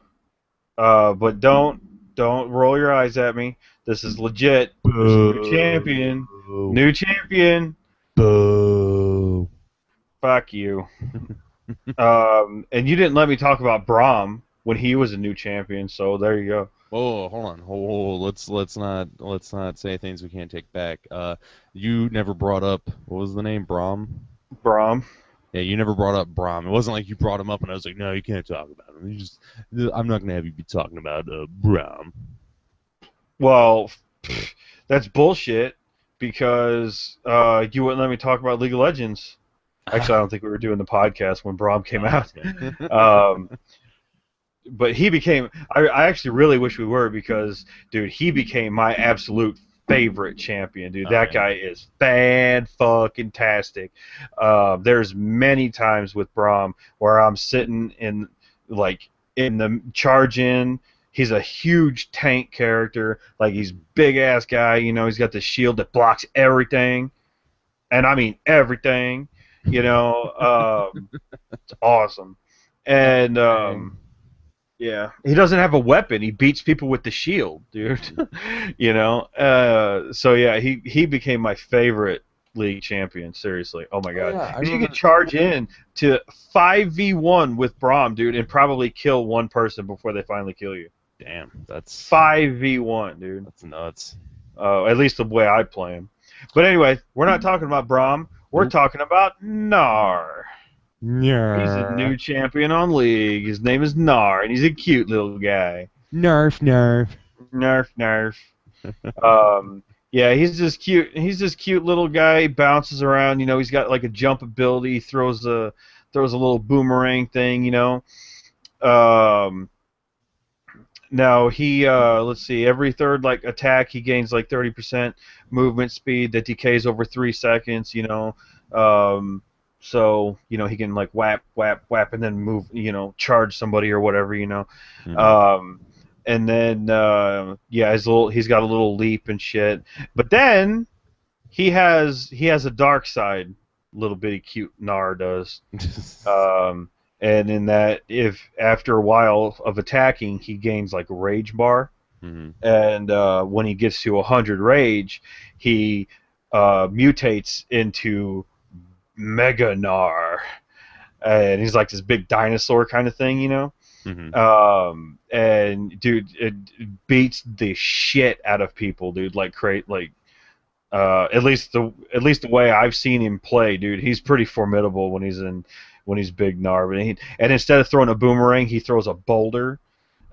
but don't roll your eyes at me. This is legit. There's a new champion. Boo. New champion. Boo. Fuck you. And you didn't let me talk about Braum when he was a new champion, so there you go. Oh, hold on. Let's not say things we can't take back. You never brought up what was the name? Braum? Braum. Yeah, you never brought up Braum. It wasn't like you brought him up and I was like, no, you can't talk about him. I'm not gonna have you be talking about Braum. Well, that's bullshit because you wouldn't let me talk about League of Legends. Actually, I don't think we were doing the podcast when Braum came Oh, out. okay. Um, but he became. I actually really wish we were because, dude, he became my absolute favorite champion, dude. Oh That yeah. guy is fan-fucking-tastic. There's many times with Braum where I'm sitting in, like, in the charge in. He's a huge tank character. Like, he's big-ass guy, he's got the shield that blocks everything. And I mean everything, it's awesome. And, Everything. yeah, he doesn't have a weapon. He beats people with the shield, dude. So yeah, he became my favorite league champion. Seriously, oh my Oh god, yeah, I because you can remember. charge in to 5v1 with Braum, dude, and probably kill one person before they finally kill you. Damn, that's 5v1, dude. that's nuts. At least the way I play him. But anyway, we're not talking about Braum. We're Nope. talking about Nar. He's a Narf. new champion on League. His name is Nar, and he's a cute little guy. Narf, narf. Nerf, nerf. Yeah, he's this cute. He's this cute little guy. He bounces around. He's got like a jump ability. He throws a little boomerang thing. Um, Now let's see. Every third like attack, he gains like 30% movement speed that decays over 3 seconds. Um, so he can like whap, whap, whap, and then move. Charge somebody or whatever. Hmm. Um, and then yeah, he's got a little leap and shit. But then he has a dark side, little bitty cute Nar does. Um, and in that, if after a while of attacking, he gains like a rage bar, Hmm. and when he gets to 100 rage, he mutates into Mega Nar, and he's like this big dinosaur kind of thing. Hmm. And dude, it beats the shit out of people, dude. Like create like at least the way I've seen him play, dude. He's pretty formidable when he's Big Narb, and instead of throwing a boomerang, he throws a boulder.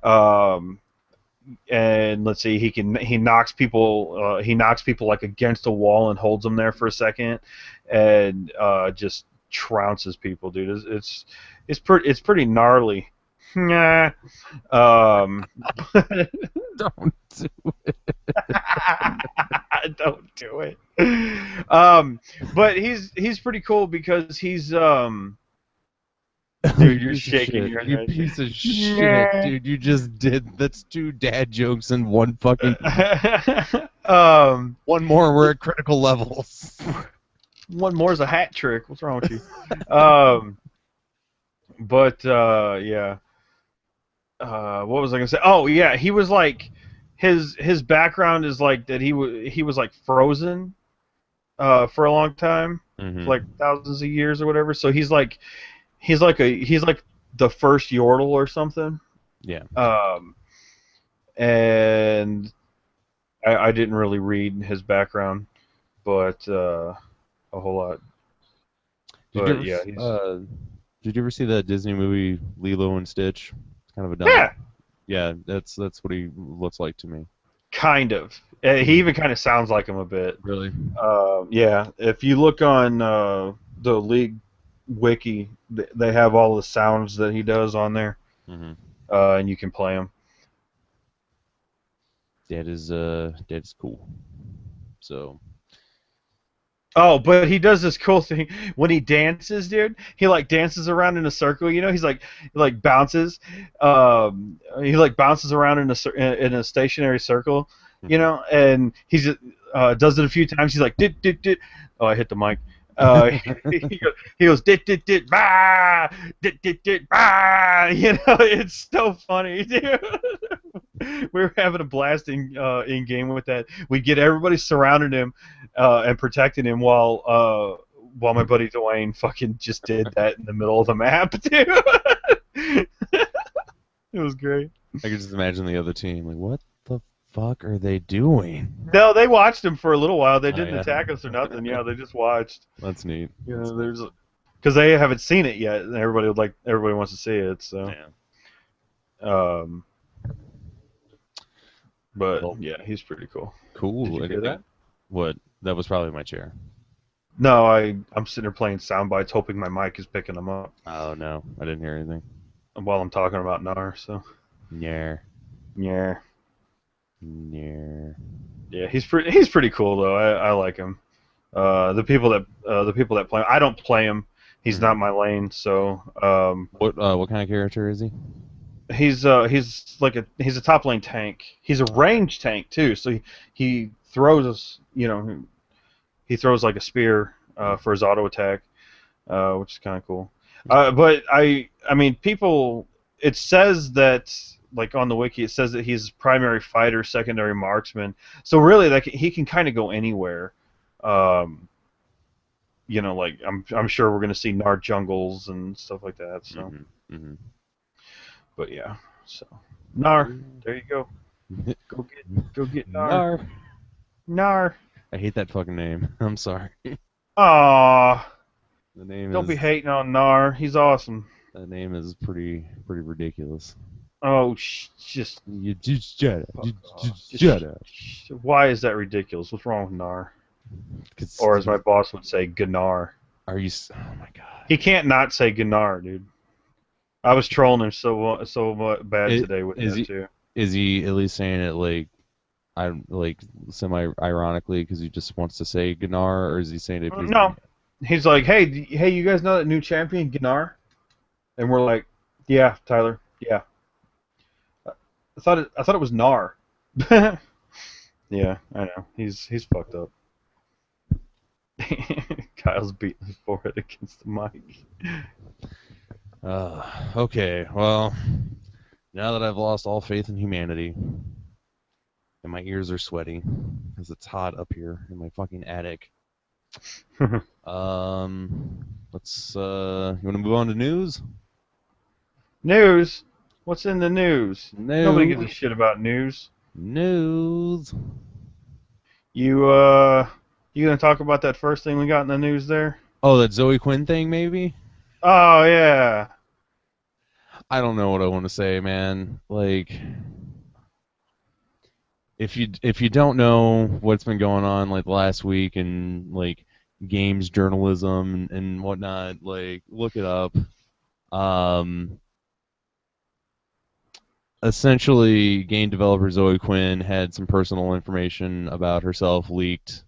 Um, and let's see, he knocks people like against a wall and holds them there for a second, and just trounces people, dude. It's pretty gnarly. Nah. Um, Don't do Don't do it. But he's pretty cool because You dude, you're piece of shaking shit. your You head. piece of shit, Nah. dude. You just did. That's two dad jokes in one fucking. um, One more. We're at critical levels. One more is a hat trick. What's wrong with you? Um, but yeah. What was I gonna say? Oh yeah, he was like his background is like that he was like frozen for a long time, for like Hmm. thousands of years or whatever. So he's like the first Yordle or something. Yeah. Um, and I didn't really read his background, but a whole lot. Did you But ever yeah, he's did you ever see that Disney movie Lilo and Stitch? It's kind of a dumb. yeah, Yeah, that's what he looks like to me. kind of. He even kind of sounds like him a bit. Really? Yeah, if you look on the league wiki, they have all the sounds that he does on there, Mm-hmm. and you can play them. That is cool. So Oh, but he does this cool thing when he dances, dude. He like dances around in a circle. He like bounces. He like bounces around in a stationary circle. mhm. And he's does it a few times. He's like dit dit dit. Oh, I hit the mic. He goes dit dit dit bah dit dit dit bah. It's so funny, dude. We were having a blast in game with that. We get everybody surrounding him and protecting him while my buddy Dwayne fucking just did that in the middle of the map, dude. It was great. I could just imagine the other team like, what the fuck are they doing? No, they watched him for a little while. They Oh didn't yeah, attack us or nothing. Yeah, they just watched. that's neat. There's because they haven't seen it yet, and everybody wants to see it. So, Yeah. um, but Well, yeah, he's pretty cool. cool. Did you hear Anything? that? What? That was probably my chair. No, I'm sitting there playing sound bites, hoping my mic is picking them up Oh no, I didn't hear anything. while I'm talking about Nar. So, Yeah. yeah. Yeah. Yeah, he's pretty cool though. I like him. The people that play him, I don't play him. He's not my lane. So What kind of character is he? he's he's a top lane tank. He's a range tank too. So he throws he throws like a spear for his auto attack, which is kind of cool. But I mean people. It says that like on the wiki, it says that he's primary fighter, secondary marksman. So really, like he can kind of go anywhere. Um, like I'm sure we're gonna see Nard jungles and stuff like that. So, but yeah, so Nar, there you go. Go get Nar. Nar. Nar. I hate that fucking name. I'm sorry. Aw, The name don't is be hating on Nar. He's awesome. the name is pretty ridiculous. Oh, just You just shut up. fuck off. Just shut up. Why is that ridiculous? What's wrong with Nar? 'Cause Or as my boss would say, Gnar. are you? Oh my god. He can't not say Gnar, dude. I was trolling him so bad today with that too. Is he at least saying it like semi ironically because he just wants to say Gnar, or is he saying it? Because No, he's like, hey, you guys know that new champion Gnar? And we're like, yeah, Tyler, yeah. I thought it was Nar. Yeah, I know. He's fucked up. Kyle's beating his forehead against the mic. Okay, well, now that I've lost all faith in humanity, and my ears are sweaty because it's hot up here in my fucking attic. Let's you want to move on to news? News? What's in the news? News. Nobody gives a shit about news. News. You gonna talk about that first thing we got in the news there? Oh, that Zoe Quinn thing, maybe? Oh yeah. I don't know what I want to say, man. Like, if you don't know what's been going on like last week and like games journalism and whatnot, like look it up. Essentially, game developer Zoe Quinn had some personal information about herself leaked,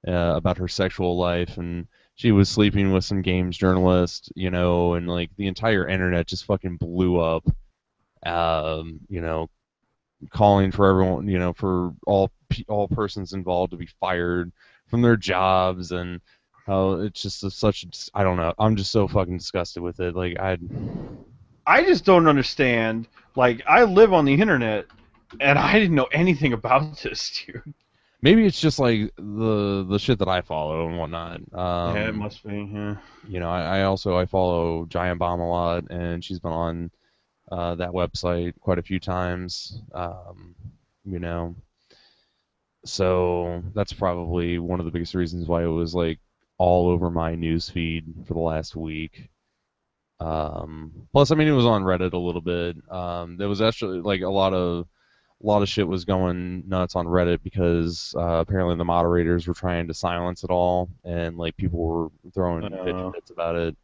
about her sexual life, and she was sleeping with some games journalist, and like the entire internet just fucking blew up, calling for everyone, for all persons involved to be fired from their jobs, and how it's just I don't know. I'm just so fucking disgusted with it. Like I just don't understand. Like, I live on the internet, and I didn't know anything about this, dude. maybe it's just like the shit that I follow and whatnot. Yeah, it must be. Yeah. I follow Giant Bomb a lot, and she's been on that website quite a few times. So that's probably one of the biggest reasons why it was like all over my news feed for the last week. Plus, I mean, it was on Reddit a little bit. There was actually like a lot of shit was going nuts on Reddit because apparently the moderators were trying to silence it all, and like people were throwing bitch Uh, fits about it.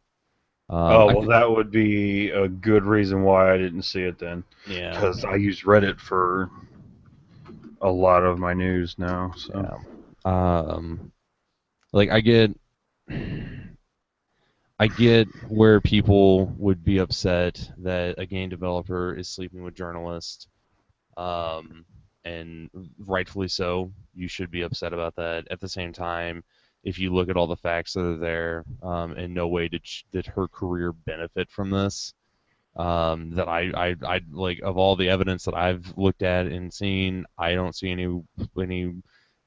oh I well, could, that would be a good reason why I didn't see it then, yeah, because I use Reddit for a lot of my news now. So yeah. Um, like I get where people would be upset that a game developer is sleeping with journalists, um, and rightfully so. You should be upset about that. At the same time, if you look at all the facts that are there, in no way did her career benefit from this. That I like of all the evidence that I've looked at and seen, I don't see any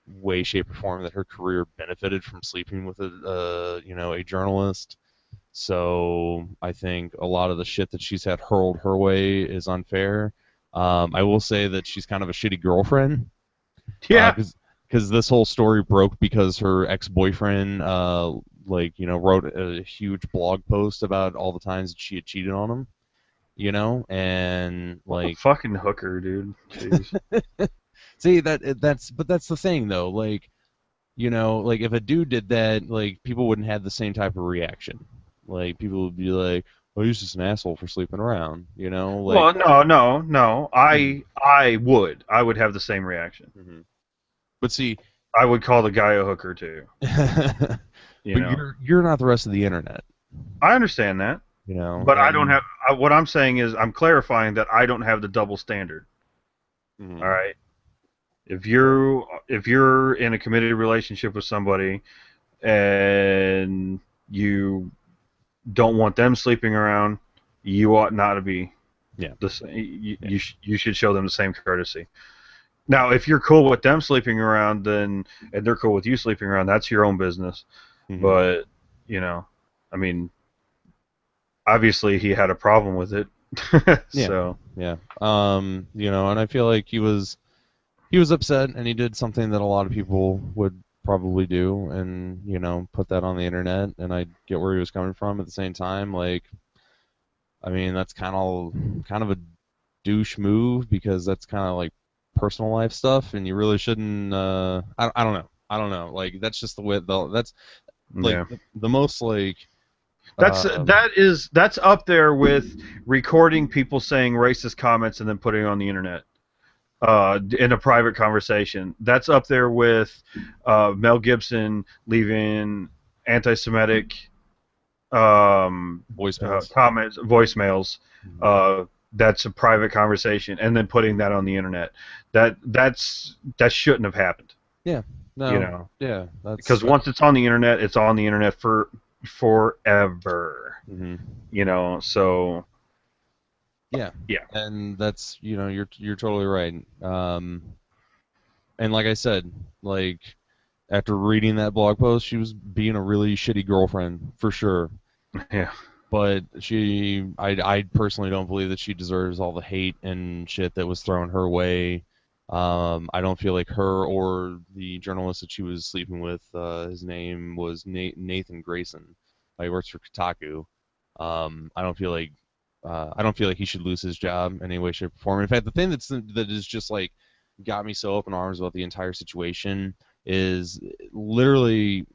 way, shape, or form that her career benefited from sleeping with a journalist. So I think a lot of the shit that she's had hurled her way is unfair. I will say that she's kind of a shitty girlfriend, yeah, because this whole story broke because her ex-boyfriend wrote a huge blog post about all the times that she had cheated on him, and what a like, fucking hooker, dude. Jeez. see that's the thing though, like, like if a dude did that, like people wouldn't have the same type of reaction. Like people would be like, "Oh, he's just an asshole for sleeping around," like. Well, no, no, no. Mhm. I would have the same reaction. Mhm. But see, I would call the guy a hooker too. but You know, you're not the rest of the internet, I understand that, but I don't and have. What I'm saying is, I'm clarifying that I don't have the double standard. All mhm. right. If you're in a committed relationship with somebody and you don't want them sleeping around, you ought not to be Yeah, the sa- you yeah. you should show them the same courtesy. Now, if you're cool with them sleeping around, then and they're cool with you sleeping around, that's your own business. Mhm. But you know, I mean, obviously he had a problem with it. Yeah, So yeah. And I feel like he was upset, and he did something that a lot of people would probably do, and put that on the internet. And I get where he was coming from. At the same time, like, I mean, that's kind of a douche move, because that's kind of like personal life stuff, and you really shouldn't. I don't know. I don't know. Like, that's just the way. That's like yeah, the most like. that's Um, that's up there with recording people saying racist comments and then putting it on the internet. In a private conversation. That's up there with Mel Gibson leaving anti-Semitic Voicemails. comments, voicemails. Mhm. Uh, that's a private conversation, and then putting that on the internet. That shouldn't have happened. Yeah. You No. know, Yeah. That's because once it's on the internet, it's on the internet for forever. mhm. So Yeah. yeah, And that's you're totally right. And like I said, like, after reading that blog post, she was being a really shitty girlfriend for sure. yeah. But I personally don't believe that she deserves all the hate and shit that was thrown her way. I don't feel like her or the journalist that she was sleeping with, his name was Nathan Grayson. He works for Kotaku. I don't feel like he should lose his job in any way, shape, or form. In fact, the thing that is just like got me so up in arms about the entire situation is literally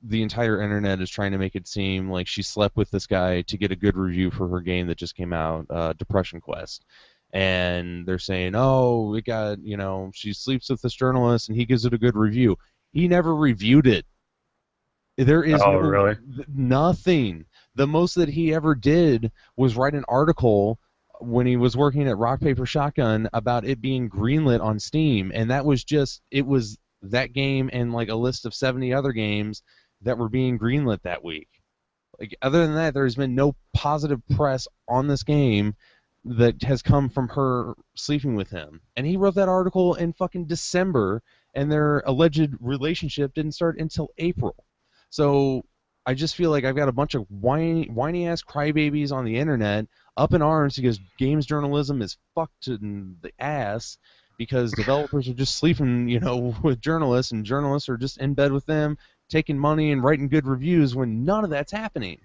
the entire internet is trying to make it seem like she slept with this guy to get a good review for her game that just came out, Depression Quest. And they're saying, oh, she sleeps with this journalist and he gives it a good review. He never reviewed it. There is Oh, really? nothing. The most that he ever did was write an article when he was working at Rock Paper Shotgun about it being greenlit on Steam, and it was that game and like a list of 70 other games that were being greenlit that week. Like, other than that, there's been no positive press on this game that has come from her sleeping with him. And he wrote that article in fucking December, and their alleged relationship didn't start until April. So I just feel like I've got a bunch of whiny ass crybabies on the internet up in arms because games journalism is fucked in the ass, because developers are just sleeping, with journalists, and journalists are just in bed with them taking money and writing good reviews when none of that's happening.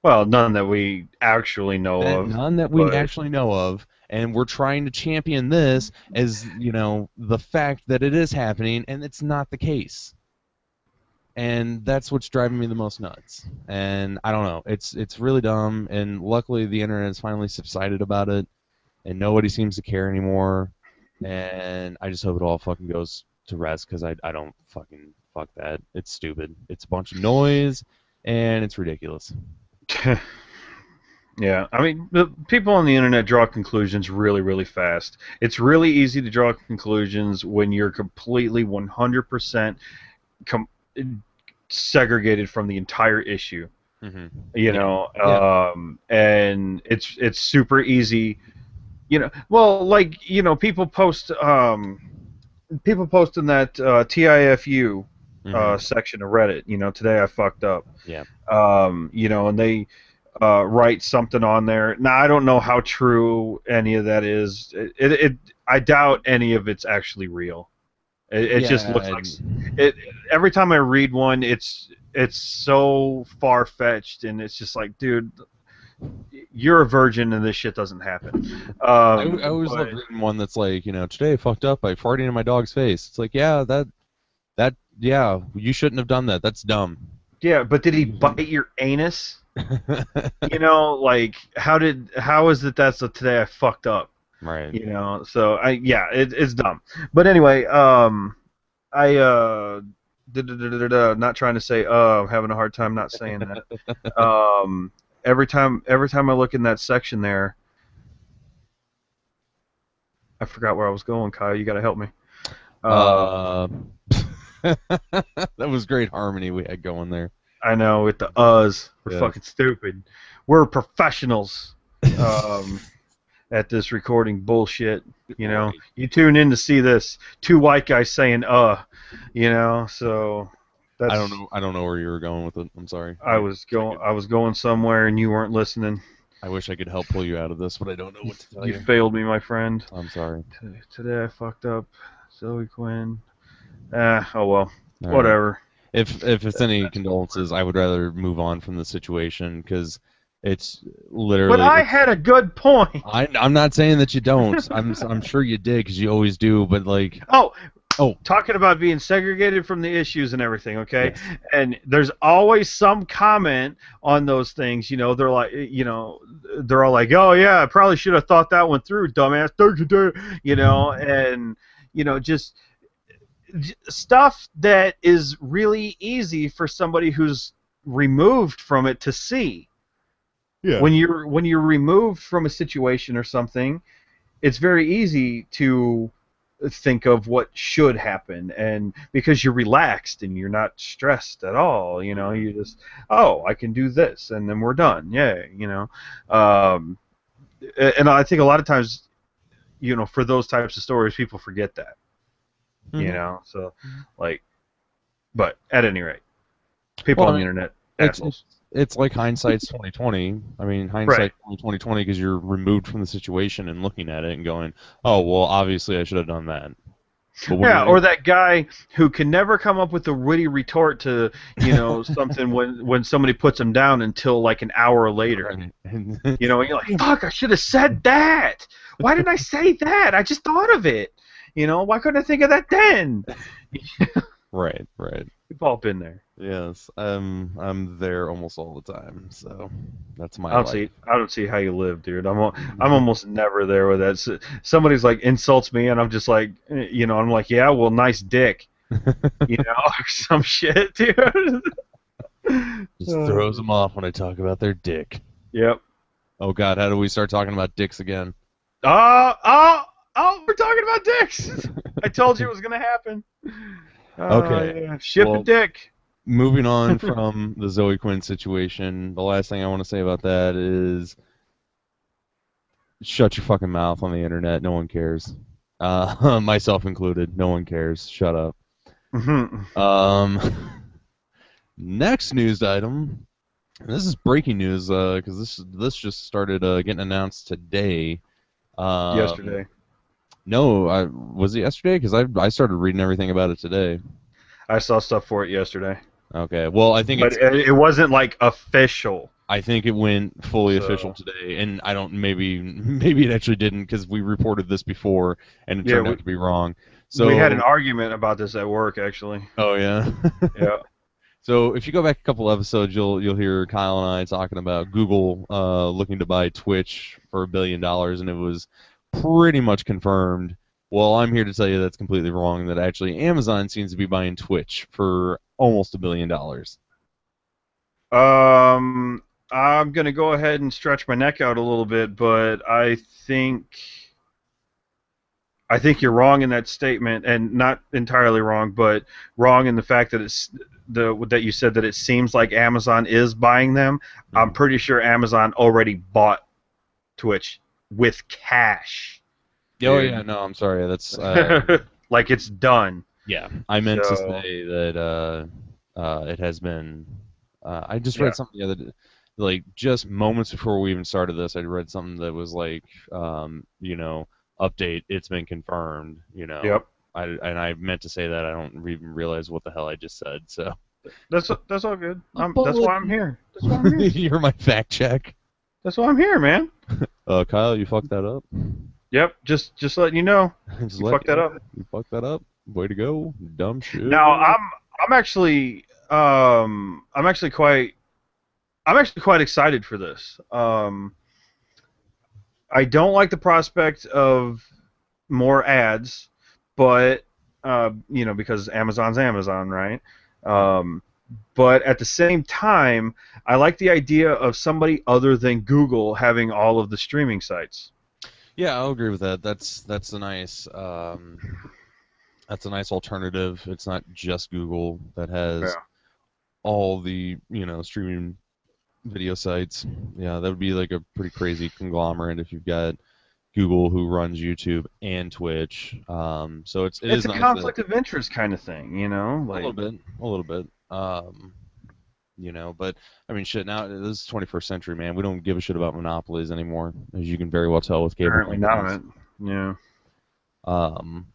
Well, none that we actually know of, None that we but actually know of, and we're trying to champion this as, the fact that it is happening, and it's not the case. And that's what's driving me the most nuts. And I don't know, it's really dumb, and luckily the internet has finally subsided about it, and nobody seems to care anymore, and I just hope it all fucking goes to rest, because I don't fucking fuck that. It's stupid. It's a bunch of noise, and it's ridiculous. yeah, I mean, the people on the internet draw conclusions really, really fast. It's really easy to draw conclusions when you're completely 100% segregated from the entire issue. Mm-hmm. You Yeah. know, Yeah. and it's super easy. Well, like people post in that TIFU Mm-hmm. section of Reddit. Today I fucked up. Yeah. And they write something on there. Now I don't know how true any of that is. I doubt any of it's actually real. It just looks Yeah. like it. Every time I read one, it's so far fetched, and it's just like, dude, you're a virgin, and this shit doesn't happen. I always But love reading one that's like, today I fucked up by farting in my dog's face. It's like, yeah, yeah, you shouldn't have done that. That's dumb. yeah, but did he bite your anus? Like how is it that's today I fucked up? Right. So it's dumb. But anyway, I not trying to say I'm having a hard time not saying that. Every time I look in that section there, I forgot where I was going, Kyle. You got to help me. Uh, that was great harmony we had going there. I know with the uhs, we're Yes. fucking stupid. We're professionals at this recording bullshit. Right. You tune in to see this two white guys saying so that's. I don't know where you were going with it. I'm sorry. I was going somewhere and you weren't listening. I wish I could help pull you out of this, but I don't know what to tell You you. failed me, my friend. I'm sorry. Today I fucked up. Zoe Quinn. Oh well. All right. Whatever. If it's any condolences, I would rather move on from the situation, because it's literally. But I had a good point. I'm not saying that you don't. I'm sure you did, because you always do. But like. Oh, talking about being segregated from the issues and everything, okay? Yes. And there's always some comment on those things, they're like, they're all like, oh yeah, I probably should have thought that one through, dumbass, and just stuff that is really easy for somebody who's removed from it to see. Yeah. When you're removed from a situation or something, it's very easy to think of what should happen, and because you're relaxed and you're not stressed at all, you just, I can do this and then we're done, yay, and I think a lot of times, for those types of stories, people forget that, Mm-hmm. so like, but at any rate, people on the internet, assholes. It's like hindsight's 2020. I mean, hindsight's 2020, because you're removed from the situation and looking at it and going, oh, well, obviously I should have done that. But Yeah, or that guy who can never come up with a witty retort to, something when somebody puts him down until like an hour later. And you're like, fuck, I should have said that. Why didn't I say that? I just thought of it. Why couldn't I think of that then? Right. We've all been there. Yes, I'm there almost all the time, so that's my I don't life. see how you live, dude. I'm almost never there with that. Somebody's like insults me, and I'm just like, I'm like, yeah, well, nice dick, or some shit, dude. Just throws them off when I talk about their dick. Yep. Oh God, how do we start talking about dicks again? We're talking about dicks. I told you it was gonna happen. Okay. Yeah. Ship a dick. Moving on from the Zoe Quinn situation, the last thing I want to say about that is shut your fucking mouth on the internet. No one cares. Myself included. No one cares. Shut up. Next news item. This is breaking news, because this just started getting announced today. Yesterday. No, was it yesterday? Because I started reading everything about it today. I saw stuff for it yesterday, Okay. Well, I think but it's it wasn't like official. I think it went fully official So today, and I don't maybe it actually didn't because we reported this before and it yeah, turned out to be wrong. we had an So, argument about this at work actually. oh yeah. Yeah. So if you go back a couple episodes, you'll hear Kyle and I talking about Google looking to buy Twitch for $1 billion, and it was pretty much confirmed. Well, I'm here to tell you that's completely wrong. That actually Amazon seems to be buying Twitch for almost $1 billion. Um, I'm gonna go ahead and stretch my neck out a little bit, but I think you're wrong in that statement, and not entirely wrong, but wrong in the fact that that you said that it seems like Amazon is buying them. I'm Hmm. pretty sure Amazon already bought Twitch with cash, Oh yeah, dude. no, I'm sorry. That's Like it's done. yeah. I meant to So say that it has been. I just read yeah. something the other day, like just moments before we even started this. I read something that was like, update. It's been confirmed. Yep. And I meant to say that. I don't even realize what the hell I just said. So, That's all good. That's why I'm apology. here. That's why I'm here. You're my fact check. That's why I'm here, man. Kyle, you fucked that up. Yep. Just letting you know, Just you let fucked that up. you fucked that up. Way to go, dumb Now shit. I'm actually I'm actually quite excited for this. I don't like the prospect of more ads, but because Amazon's Amazon, right? Um, but at the same time, I like the idea of somebody other than Google having all of the streaming sites. Yeah, I'll agree with that. That's a nice alternative. It's not just Google that has Yeah. all the streaming video sites. Yeah, that would be like a pretty crazy conglomerate if you've got Google who runs YouTube and Twitch. So it It's is a nice that conflict of interest kind of thing, a little like bit, a little bit. But I mean, shit. Now this is 21st century, man. We don't give a shit about monopolies anymore, as you can very well tell with cable apparently companies. not. Yeah. Um,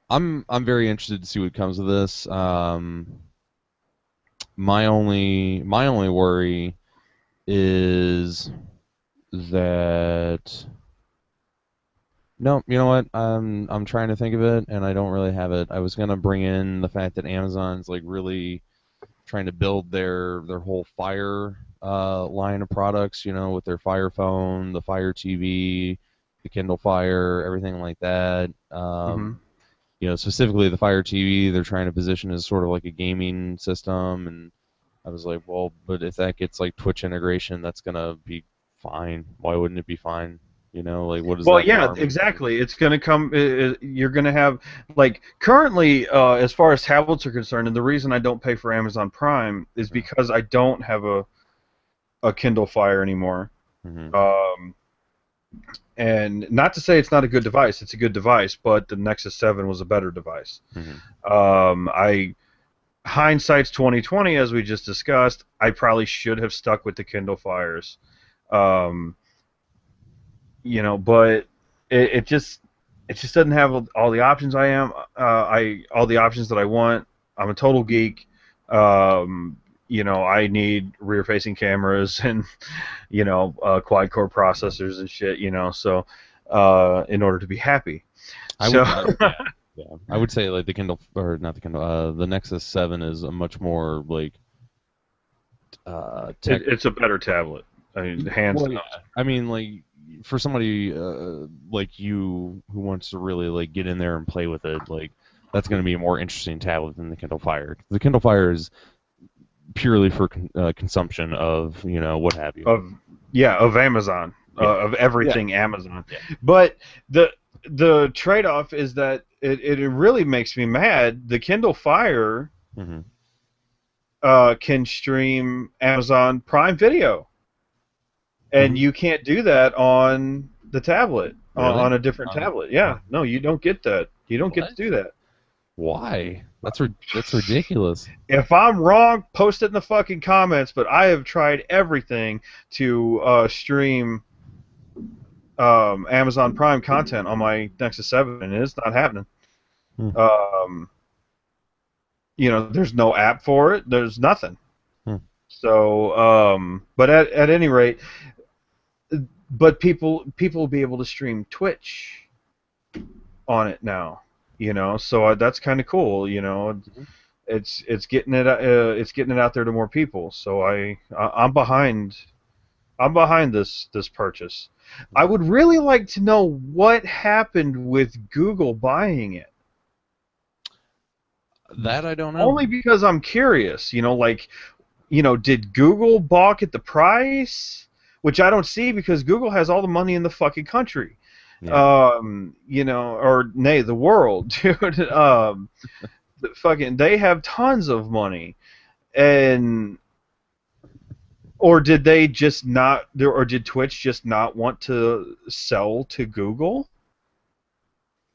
I'm very interested to see what comes of this. My only worry is that no, you know what? I'm trying to think of it, and I don't really have it. I was gonna bring in the fact that Amazon's like really trying to build their whole Fire line of products, with their Fire Phone, the Fire TV, the Kindle Fire, everything like that. Hmm. Specifically the Fire TV, they're trying to position as sort of like a gaming system, and I was like, well, but if that gets like Twitch integration, that's gonna be fine. Why wouldn't it be fine? Like what is Well, that yeah, harm anything? exactly. It's going to come. You're going to have like currently, as far as tablets are concerned, and the reason I don't pay for Amazon Prime is Mhm. because I don't have a Kindle Fire anymore. Mhm. Um, and not to say it's not a good device; it's a good device, but the Nexus 7 was a better device. Mhm. I hindsight's 2020, as we just discussed. I probably should have stuck with the Kindle Fires. Um, but it just doesn't have all the options all the options that I want. I'm a total geek. I need rear facing cameras and quad core processors and shit. So in order to be happy. I So would, yeah, yeah. I would say like the Kindle or not the Kindle, the Nexus 7 is a much more like tech. it's a better tablet. I mean, hands Well, yeah. down. I mean, like for somebody like you who wants to really like get in there and play with it, like that's going to be a more interesting tablet than the Kindle Fire. The Kindle Fire is purely for consumption of what have you. Of Amazon, Yeah, of yeah, everything Amazon. yeah. But the trade off is that it really makes me mad. The Kindle Fire Hmm. can stream Amazon Prime Video, and Hmm. you can't do that on the tablet Really? on a different tablet. Yeah, no, you don't get that. You don't get to What? do that. Why? That's ridiculous. If I'm wrong, post it in the fucking comments. But I have tried everything to stream Amazon Prime content on my Nexus 7, and it's not happening. Hmm. Um, there's no app for it. There's nothing. Hmm. So, but at any rate, but people will be able to stream Twitch on it now. So that's kind of cool. Mhm. It's getting it out there to more people. So I'm behind. I'm behind this purchase. I would really like to know what happened with Google buying it. That I don't know. Only because I'm curious. Did Google balk at the price? Which I don't see because Google has all the money in the fucking country. Yeah. Or nay, the world, dude. They have tons of money, and or did they just not, or did Twitch just not want to sell to Google?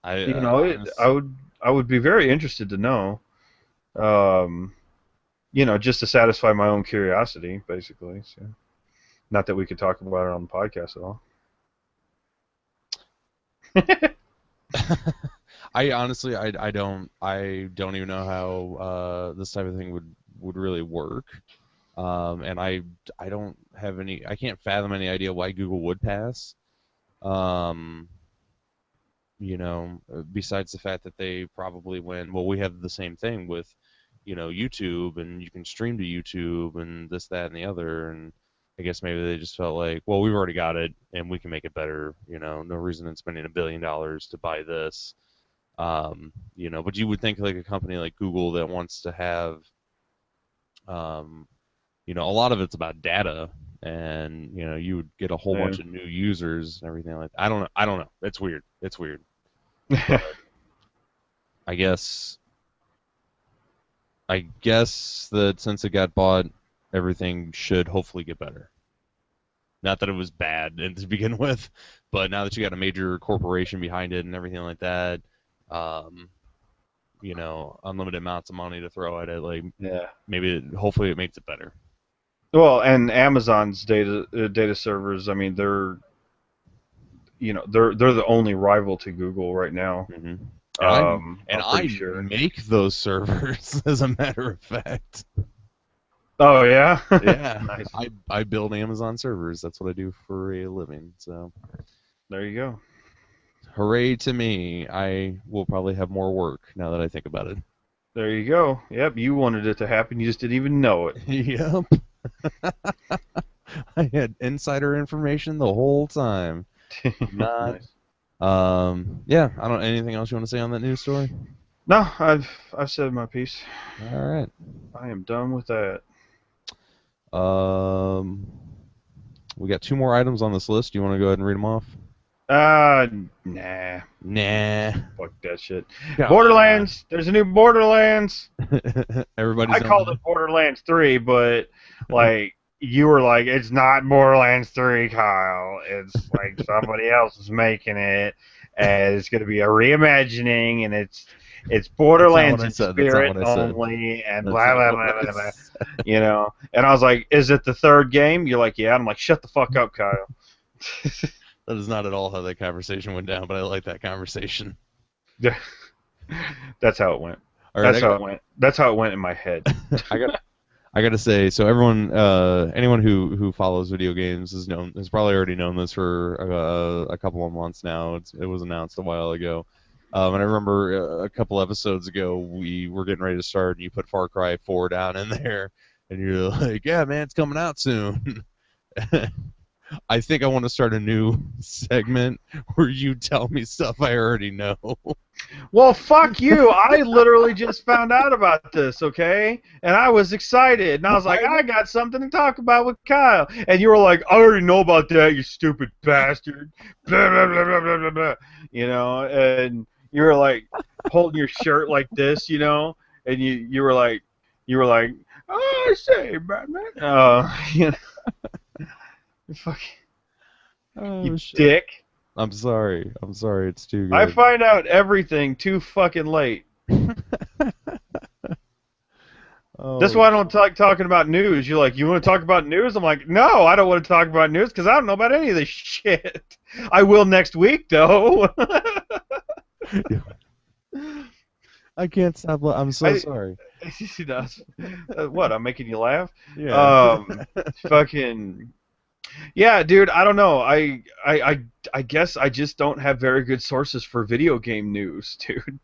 I honest. I would be very interested to know. Um, just to satisfy my own curiosity, basically. So, not that we could talk about it on the podcast at all. I honestly, I don't even know how this type of thing would really work. And I don't have any, I can't fathom any idea why Google would pass. Um, besides the fact that they probably went, well, we have the same thing with, YouTube, and you can stream to YouTube and this, that, and the other, and I guess maybe they just felt like, well, we've already got it and we can make it better. No reason in spending $1 billion to buy this. But you would think like a company like Google that wants to have, um, a lot of it's about data, and you would get a whole Yeah. bunch of new users and everything like that. I don't know. I don't know. It's weird. It's weird. But I guess that since it got bought, everything should hopefully get better. Not that it was bad to begin with, but now that you got a major corporation behind it and everything like that, um, unlimited amounts of money to throw at it, like Yeah. hopefully it makes it better. Well, and Amazon's data servers. I mean, they're the only rival to Google right now. Hmm. And I'm pretty I sure. make those servers, as a matter of fact. Oh yeah. Yeah, Nice. I build Amazon servers. That's what I do for a living. So, There you go. hooray to me! I will probably have more work now that I think about it. There you go. Yep, you wanted it to happen. You just didn't even know it. Yep, I had insider information the whole time. Not. Nice. Yeah. I don't. Anything else you want to say on that news story? No, I've said my piece. All right. I am done with that. Um, we got two more items on this list. Do you want to go ahead and read them off? Nah. Nah. Fuck that shit. Come Borderlands. There's a new Borderlands. on. Everybody's I called it Borderlands 3, but like you were like, it's not Borderlands 3, Kyle. It's like somebody else is making it, and it's going to be a reimagining, and it's That's not Borderlands what I in said. That's not spirit what I said. only, and That's blah not blah what blah I blah blah. said. And I was like, is it the third game? You're like, yeah. And I'm like, shut the fuck up, Kyle. That is not at all how that conversation went down, but I like that conversation. That's how it went. All right, That's how it went. That's how it went in my head. I got to say, so everyone, anyone who follows video games has probably already known this for a couple of months now. It was announced a while ago, and I remember a couple episodes ago we were getting ready to start, and you put Far Cry 4 down in there, and you're like, "Yeah, man, it's coming out soon." I think I want to start a new segment where you tell me stuff I already know. Well, fuck you. I literally just found out about this, okay? And I was excited. And I was like, I got something to talk about with Kyle. And you were like, I already know about that, you stupid bastard. Blah, blah, blah, blah, blah, blah, blah. And you were like holding your shirt like this, and you were like, oh, I say, Batman. Fuck, Oh you shit! dick. I'm sorry. It's too I good. find out everything too fucking late. That's Oh, why I don't like talking about news. You're like, you want to talk about news? I'm like, no, I don't want to talk about news because I don't know about any of this shit. I will next week, though. I can't stop. I'm so sorry. He does. What? I'm making you laugh. Yeah. Um, fucking yeah, dude. I don't know. I guess I just don't have very good sources for video game news, dude.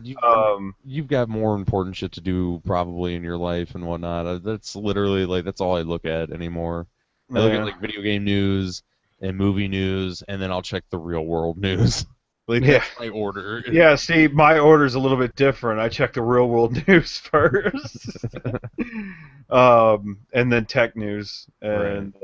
You Um, you've got more important shit to do probably in your life and whatnot. That's literally like that's all I look at anymore. I look at yeah, like video game news and movie news, and then I'll check the real world news. Like yeah, that's my order. yeah. See, my order's a little bit different. I check the real world news first, and then tech news, Right. and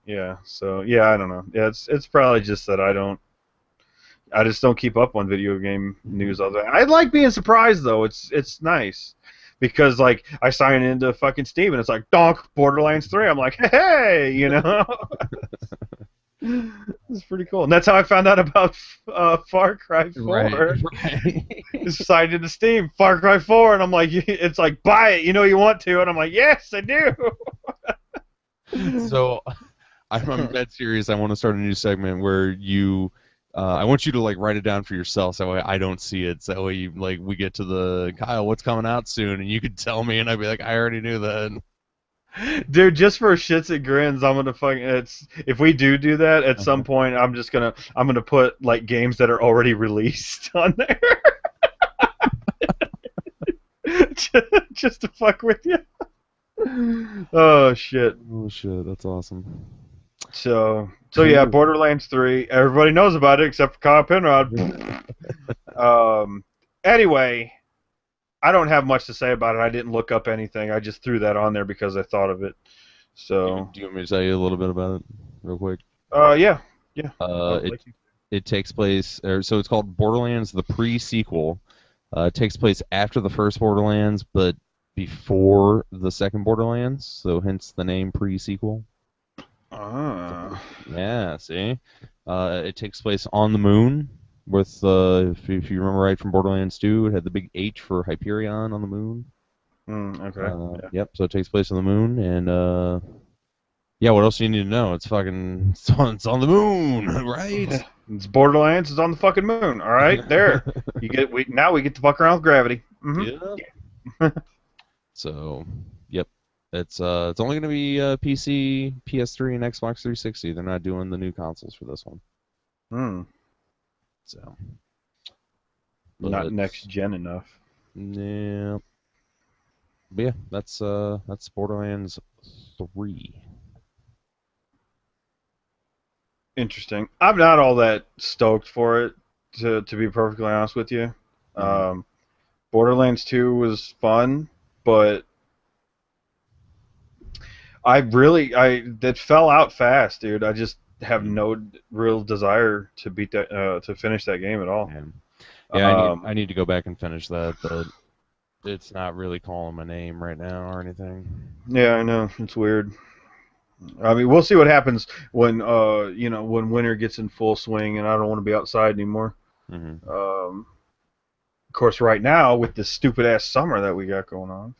yeah. So yeah, I don't know. Yeah, it's probably just that I just don't keep up on video game news all the time. I like being surprised though. It's nice because like I sign into fucking Steam and it's like donk Borderlands 3. I'm like, hey, you know, it's pretty cool. And that's how I found out about Far Cry Right. 4. Right. It's signed into Steam, Far Cry 4, and I'm like, it's like buy it, you know you want to, and I'm like, yes, I do. So I'm dead serious. I want to start a new segment where I want you to like write it down for yourself. So that way I don't see it. So that way you like we get to the Kyle, what's coming out soon, and you could tell me, and I'd be like, I already knew that. Dude, just for shits and grins, I'm gonna fucking. It's if we do that at some Uh-huh. point, I'm gonna put like games that are already released on there, just to fuck with you. Oh shit. Oh shit, that's awesome. So yeah, Cool. Borderlands 3. Everybody knows about it except for Kyle Penrod. Um. Anyway, I don't have much to say about it. I didn't look up anything. I just threw that on there because I thought of it. So, Do you want me to tell you a little bit about it, real quick? yeah, yeah. I Uh, would it like you. it takes place, or so it's called Borderlands: The Pre-Sequel. It takes place after the first Borderlands, but before the second Borderlands, so hence the name Pre-Sequel. Ah. Yeah, see? It takes place on the moon with, if you remember right from Borderlands 2, it had the big H for Hyperion on the moon. Okay. Yep, so it takes place on the moon, and, yeah, what else do you need to know? It's fucking, it's on the moon, right? Yeah. It's Borderlands. It's on the fucking moon. All right, there. We get to fuck around with gravity. Yeah. So, yep. It's only gonna be PC, PS3, and Xbox 360. They're not doing the new consoles for this one. Hmm. So, Not but next gen enough. yeah, but yeah, that's Borderlands 3. Interesting. I'm not all that stoked for it, to be perfectly honest with you. Hmm. Um, Borderlands 2 was fun, but I that fell out fast, dude. I just have no real desire to beat that to finish that game at all. Yeah, yeah. I Um, need to go back and finish that, but it's not really calling my name right now or anything. yeah, I know it's weird. I mean, we'll see what happens when when winter gets in full swing and I don't want to be outside anymore. Hmm. Of course, right now with this stupid ass summer that we got going on,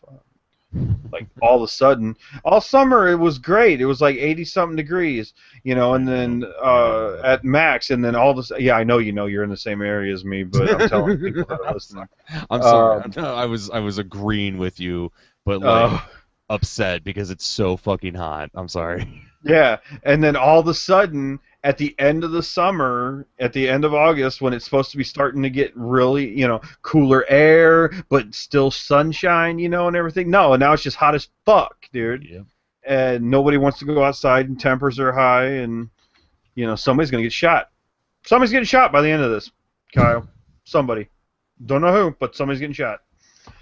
like all of a sudden, all summer it was great. It was like 80 something degrees, I and know. then I know. at max, and then all this. Yeah, I know you're in the same area as me, but I'm telling people that are I'm sorry. listening. I'm sorry. Um, No, I was agreeing with you, but like uh, upset because it's so fucking hot. I'm sorry. Yeah, and then all of a sudden, at the end of the summer, at the end of August, when it's supposed to be starting to get really, cooler air, but still sunshine, and everything. No, and now it's just hot as fuck, dude. Yep. And nobody wants to go outside, and tempers are high, and somebody's gonna get shot. Somebody's getting shot by the end of this, Kyle. Somebody. Don't know who, but somebody's getting shot.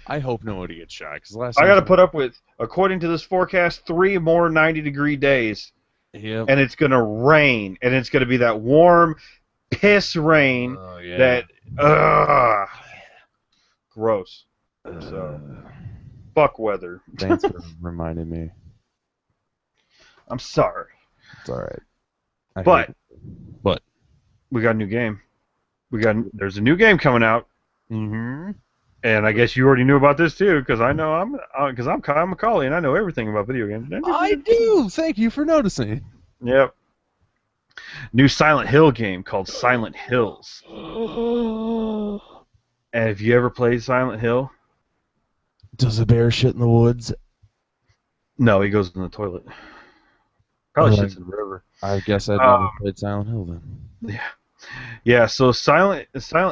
I hope nobody gets shot because last I time got to put somebody. up with, according to this forecast, 3 more 90-degree days. Yep. And it's gonna rain, and it's gonna be that warm piss rain Oh yeah. that gross. So Uh, fuck weather. Thanks for reminding me. I'm sorry, It's all right. I hate but it. But. we got a new game. There's a new game coming out, Mm-hmm. and I guess you already knew about this too, because I'm Kyle McCauley, and I know everything about video games. I do. Thank you for noticing. Yep. New Silent Hill game called Silent Hills. And have you ever played Silent Hill? Does a bear shit in the woods? No, he goes in the toilet. Probably Oh, shits in the river. I guess I'd never Um, played Silent Hill then. yeah, yeah. So Silent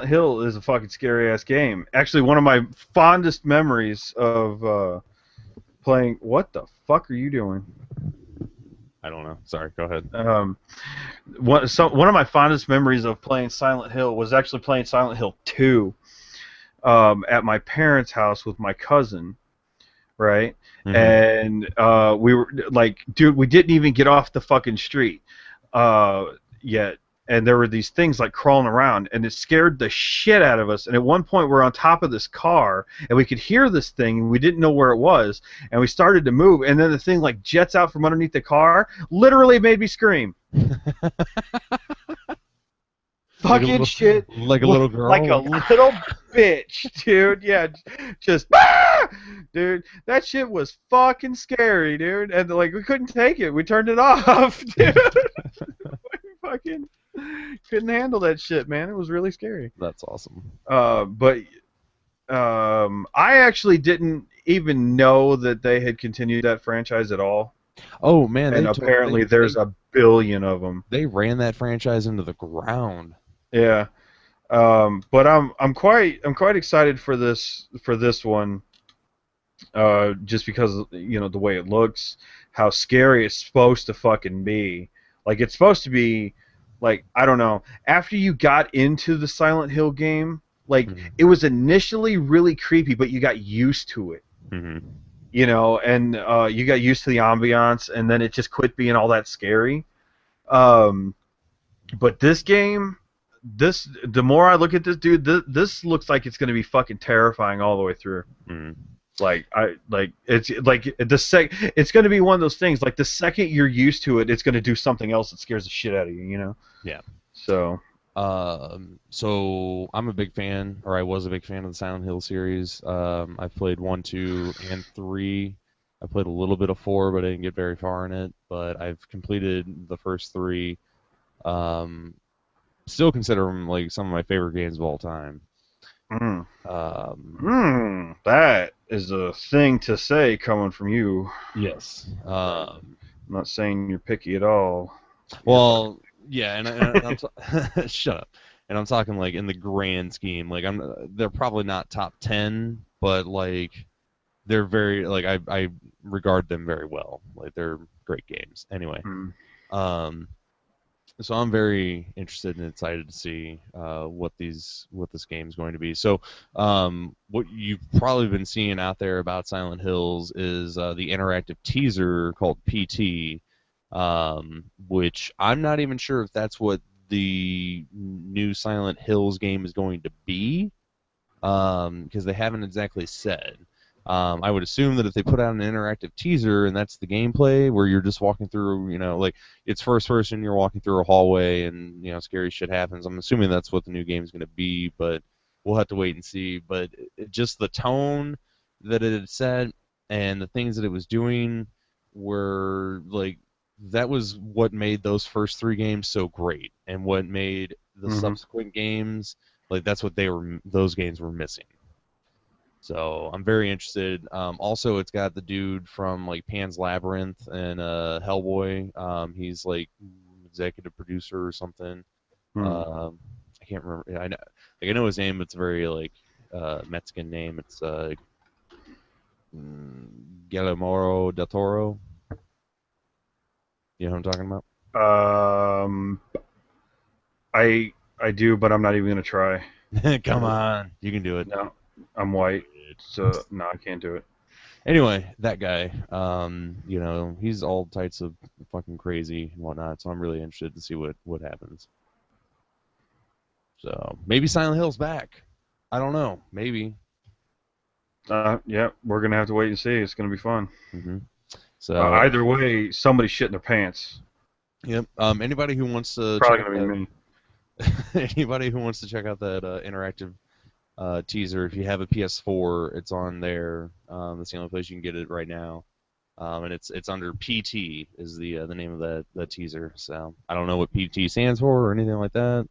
Hill is a fucking scary ass game. Actually, one of my fondest memories of playing. What the fuck are you doing? I don't know. Sorry, go ahead. Um, one of my fondest memories of playing Silent Hill was actually playing Silent Hill 2 at my parents' house with my cousin, right? Mm-hmm. And we were like, dude, we didn't even get off the fucking street uh, yet. And there were these things like crawling around, and it scared the shit out of us. And at one point, we're on top of this car, and we could hear this thing, and we didn't know where it was. And we started to move, and then the thing like jets out from underneath the car. Literally made me scream. Like a Fucking little, shit, like a little like girl. a Like, little bitch, dude. Yeah, just dude. That shit was fucking scary, dude. And like we couldn't take it. We turned it off, dude. We fucking couldn't handle that shit, man. It was really scary. that's awesome. But I actually didn't even know that they had continued that franchise at all. Oh man, And apparently, there's a billion of them. they ran that franchise into the ground. Yeah. But I'm quite excited for this one, just because the way it looks, how scary it's supposed to fucking be. Like it's supposed to be, like I don't know. After you got into the Silent Hill game, like Mm-hmm. it was initially really creepy, but you got used to it, Mm-hmm. and you got used to the ambiance, and then it just quit being all that scary. Um, but this game, the more I look at this dude, this looks like it's gonna be fucking terrifying all the way through. Mm-hmm. It's gonna be one of those things. Like the second you're used to it, it's gonna do something else that scares the shit out of you. Yeah. So. So I'm a big fan, or I was a big fan of the Silent Hill series. I've played 1, 2, and 3. I played a little bit of 4, but I didn't get very far in it. But I've completed the first 3. Um, Still consider them like some of my favorite games of all time. Mm, Um, that is a thing to say coming from you. yes. I'm not saying you're picky at all. Well, yeah, shut up. And I'm talking like in the grand scheme, like they're probably not top 10, but like they're very like I regard them very well. Like they're great games. Anyway, Mm. um, so I'm very interested and excited to see what this game is going to be. So, what you've probably been seeing out there about Silent Hills is the interactive teaser called PT, which I'm not even sure if that's what the new Silent Hills game is going to be, because they haven't exactly said. I would assume that if they put out an interactive teaser and that's the gameplay where you're just walking through, like it's first person, you're walking through a hallway and scary shit happens. I'm assuming that's what the new game is going to be, but we'll have to wait and see. But just the tone that it had set and the things that it was doing were like that was what made those first 3 games so great, and what made the Hmm. subsequent games like that's what those games were missing. So I'm very interested. Also, it's got the dude from like Pan's Labyrinth and Hellboy. He's like executive producer or something. Hmm. I can't remember. I know his name. But it's a very like Mexican name. It's Guillermo del Toro. You know what I'm talking about? Um, I do, but I'm not even gonna try. Come on, you can do it. No, I'm white, so no, I can't do it. Anyway, that guy, he's all types of fucking crazy and whatnot. So I'm really interested to see what happens. So maybe Silent Hill's back. I don't know. Maybe. Yeah, we're gonna have to wait and see. It's gonna be fun. hmm So Either way, somebody shit in their pants. yep. Anybody who wants to check Probably out gonna be me. anybody who wants to check out that interactive teaser, if you have a PS4, it's on there. That's the only place you can get it right now. And it's under PT is the name of that teaser. So I don't know what PT stands for or anything like that.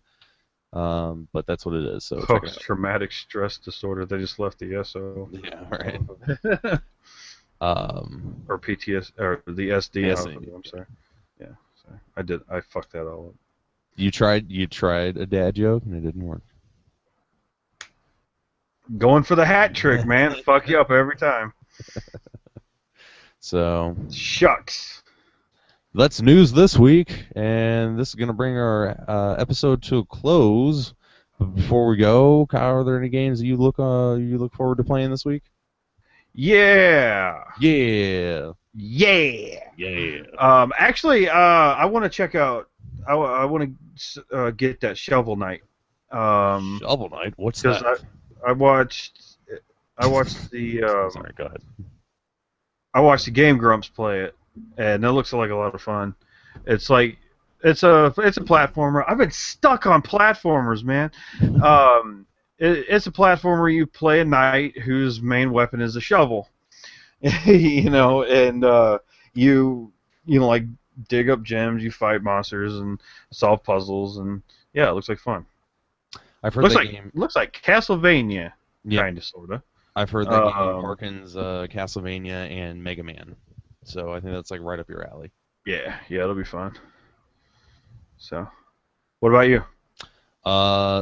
But that's what it is. So check it out. Post-traumatic stress disorder. They just left the SO Yeah, right. off of it. Um, Or PTS, or the SD yes, off of it. I'm sorry. Yeah, sorry. I fucked that all up. you tried a dad joke and it didn't work. Going for the hat trick, man. Fuck you up every time. So Shucks. that's news this week, and this is going to bring our episode to a close. But before we go, Kyle, are there any games that you look forward to playing this week? Yeah. Yeah, Yeah. yeah. Actually, I want to check out. I want to get that Shovel Knight. Shovel Knight. What's Because that? I watched I watched the Sorry, go ahead. I watched the Game Grumps play it, and it looks like a lot of fun. It's like it's a platformer. I've been stuck on platformers, man. It's a platformer. You play a knight whose main weapon is a shovel, and you know like dig up gems, you fight monsters, and solve puzzles, and yeah, it looks like fun. I've heard that game. Looks like Castlevania, Yeah, kind of, sorta. I've heard that game Um, harkens Castlevania and Mega Man. So I think that's like right up your alley. yeah, it'll be fun. So, what about you?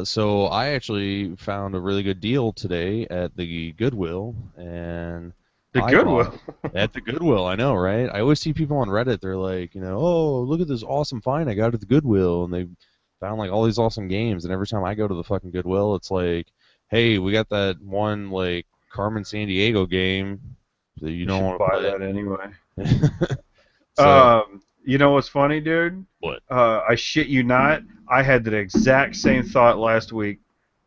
So I actually found a really good deal today at the Goodwill, and The I bought Goodwill. at the Goodwill. I know, right? I always see people on Reddit. They're like, oh, look at this awesome find I got at the Goodwill, and they found like all these awesome games. And every time I go to the fucking Goodwill, it's like, hey, we got that one like Carmen San Diego game that you You don't should want to buy play. that anyway. So You know what's funny, dude? what? I shit you not. I had the exact same thought last week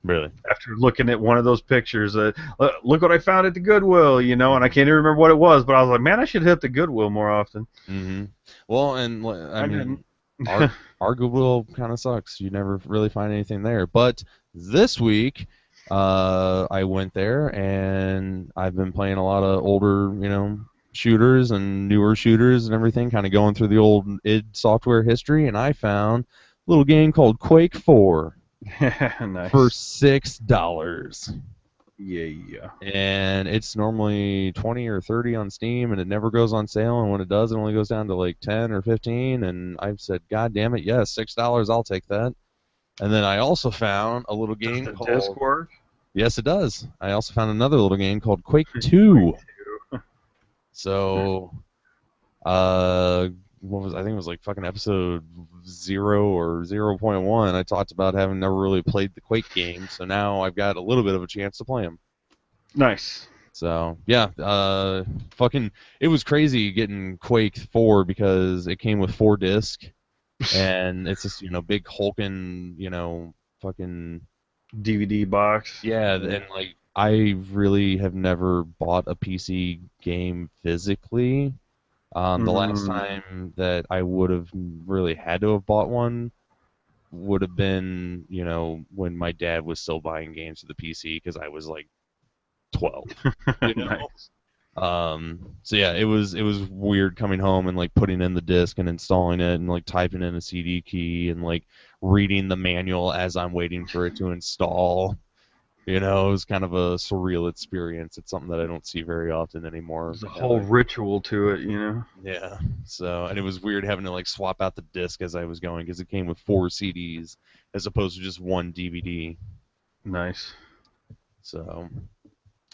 Really? after looking at one of those pictures. Look what I found at the Goodwill, and I can't even remember what it was, but I was like, man, I should hit the Goodwill more often. Mm-hmm. Well, and I I didn't. mean, our Goodwill kind of sucks. You never really find anything there. But this week, I went there and I've been playing a lot of older, shooters and newer shooters and everything, kind of going through the old id Software history, and I found a little game called Quake 4 for Nice. $6. Yeah. And it's normally 20 or 30 on Steam, and it never goes on sale, and when it does, it only goes down to like 10 or 15, and I've said, God damn it, yes, $6, I'll take that. And then I also found a little Does game the disc called, work? yes, it does. I also found another little game called Quake 2. So, uh, I think it was like fucking episode 0 or 0.1. I talked about having never really played the Quake game, so now I've got a little bit of a chance to play them. Nice. So yeah, fucking, it was crazy getting Quake 4 because it came with 4 disc, and it's this big hulking fucking DVD box. yeah, and like I really have never bought a PC game physically. The last Mm, time that I would have really had to have bought one would have been when my dad was still buying games for the PC because I was like 12. You know. nice. So yeah, it was weird coming home and like putting in the disc and installing it and like typing in a CD key and like reading the manual as I'm waiting for it to install. It was kind of a surreal experience. It's something that I don't see very often anymore. There's a whole ritual to it. Yeah. So, and it was weird having to like swap out the disc as I was going because it came with 4 CDs as opposed to just one DVD. Nice. So,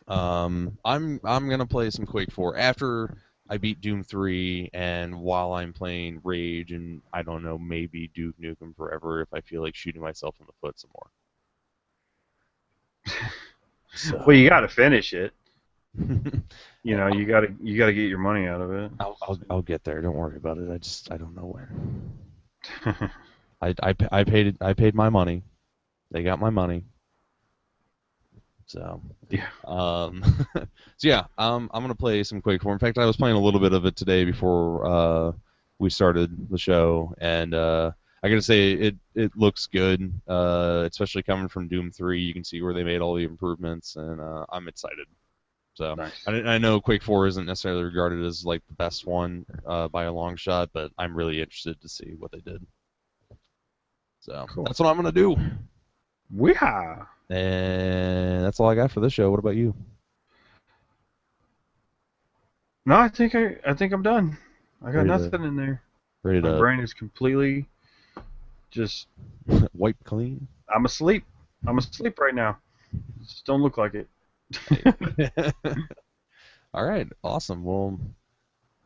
I'm gonna play some Quake 4 after I beat Doom 3 and while I'm playing Rage and I don't know, maybe Duke Nukem Forever if I feel like shooting myself in the foot some more. So Well, you got to finish it. I'll, You gotta get your money out of it. I'll get there. Don't worry about it. I don't know where. I paid my money. They got my money. So Yeah. so yeah, I'm gonna play some Quake 4. In fact, I was playing a little bit of it today before we started the show, and I gotta say it looks good, especially coming from Doom 3. You can see where they made all the improvements, and I'm excited. So Nice. I know Quake 4 isn't necessarily regarded as like the best one by a long shot, but I'm really interested to see what they did. So Cool. that's what I'm gonna do. Weehaw. And that's all I got for this show. What about you? No, I think I'm done. I got Ready to nothing in there. ready My to brain is completely just. wipe clean? I'm asleep. I'm asleep right now. Just don't look like it. All right, awesome. Well,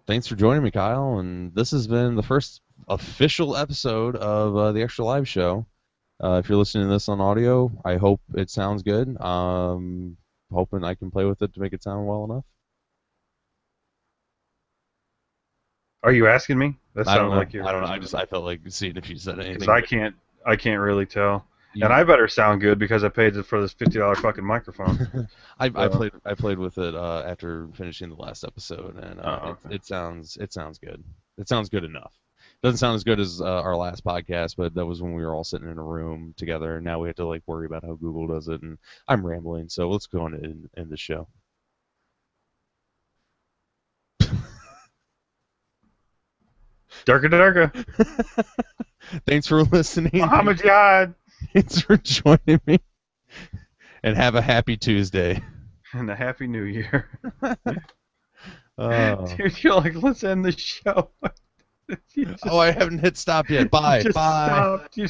thanks for joining me, Kyle. And this has been the first official episode of the Extra Live Show. If you're listening to this on audio, I hope it sounds good. Hoping I can play with it to make it sound well enough. Are you asking me? That I don't sounded know. like you I were don't know. asking. I felt like seeing if you said Because anything. I can't really tell. And You, I better sound good because I paid for this $50 fucking microphone. So, I played with it after finishing the last episode, and okay. it sounds good. It sounds good enough. Doesn't sound as good as our last podcast, but that was when we were all sitting in a room together. And now we have to like worry about how Google does it, and I'm rambling. So let's go on and end the show. Durka Durka. Thanks for listening. Muhammad Jihad. Thanks for joining me, and have a happy Tuesday. And a Happy New Year. Oh. Dude, you're like, let's end the show. You just, Oh, I haven't hit stop yet. you Bye. just Bye. stopped. You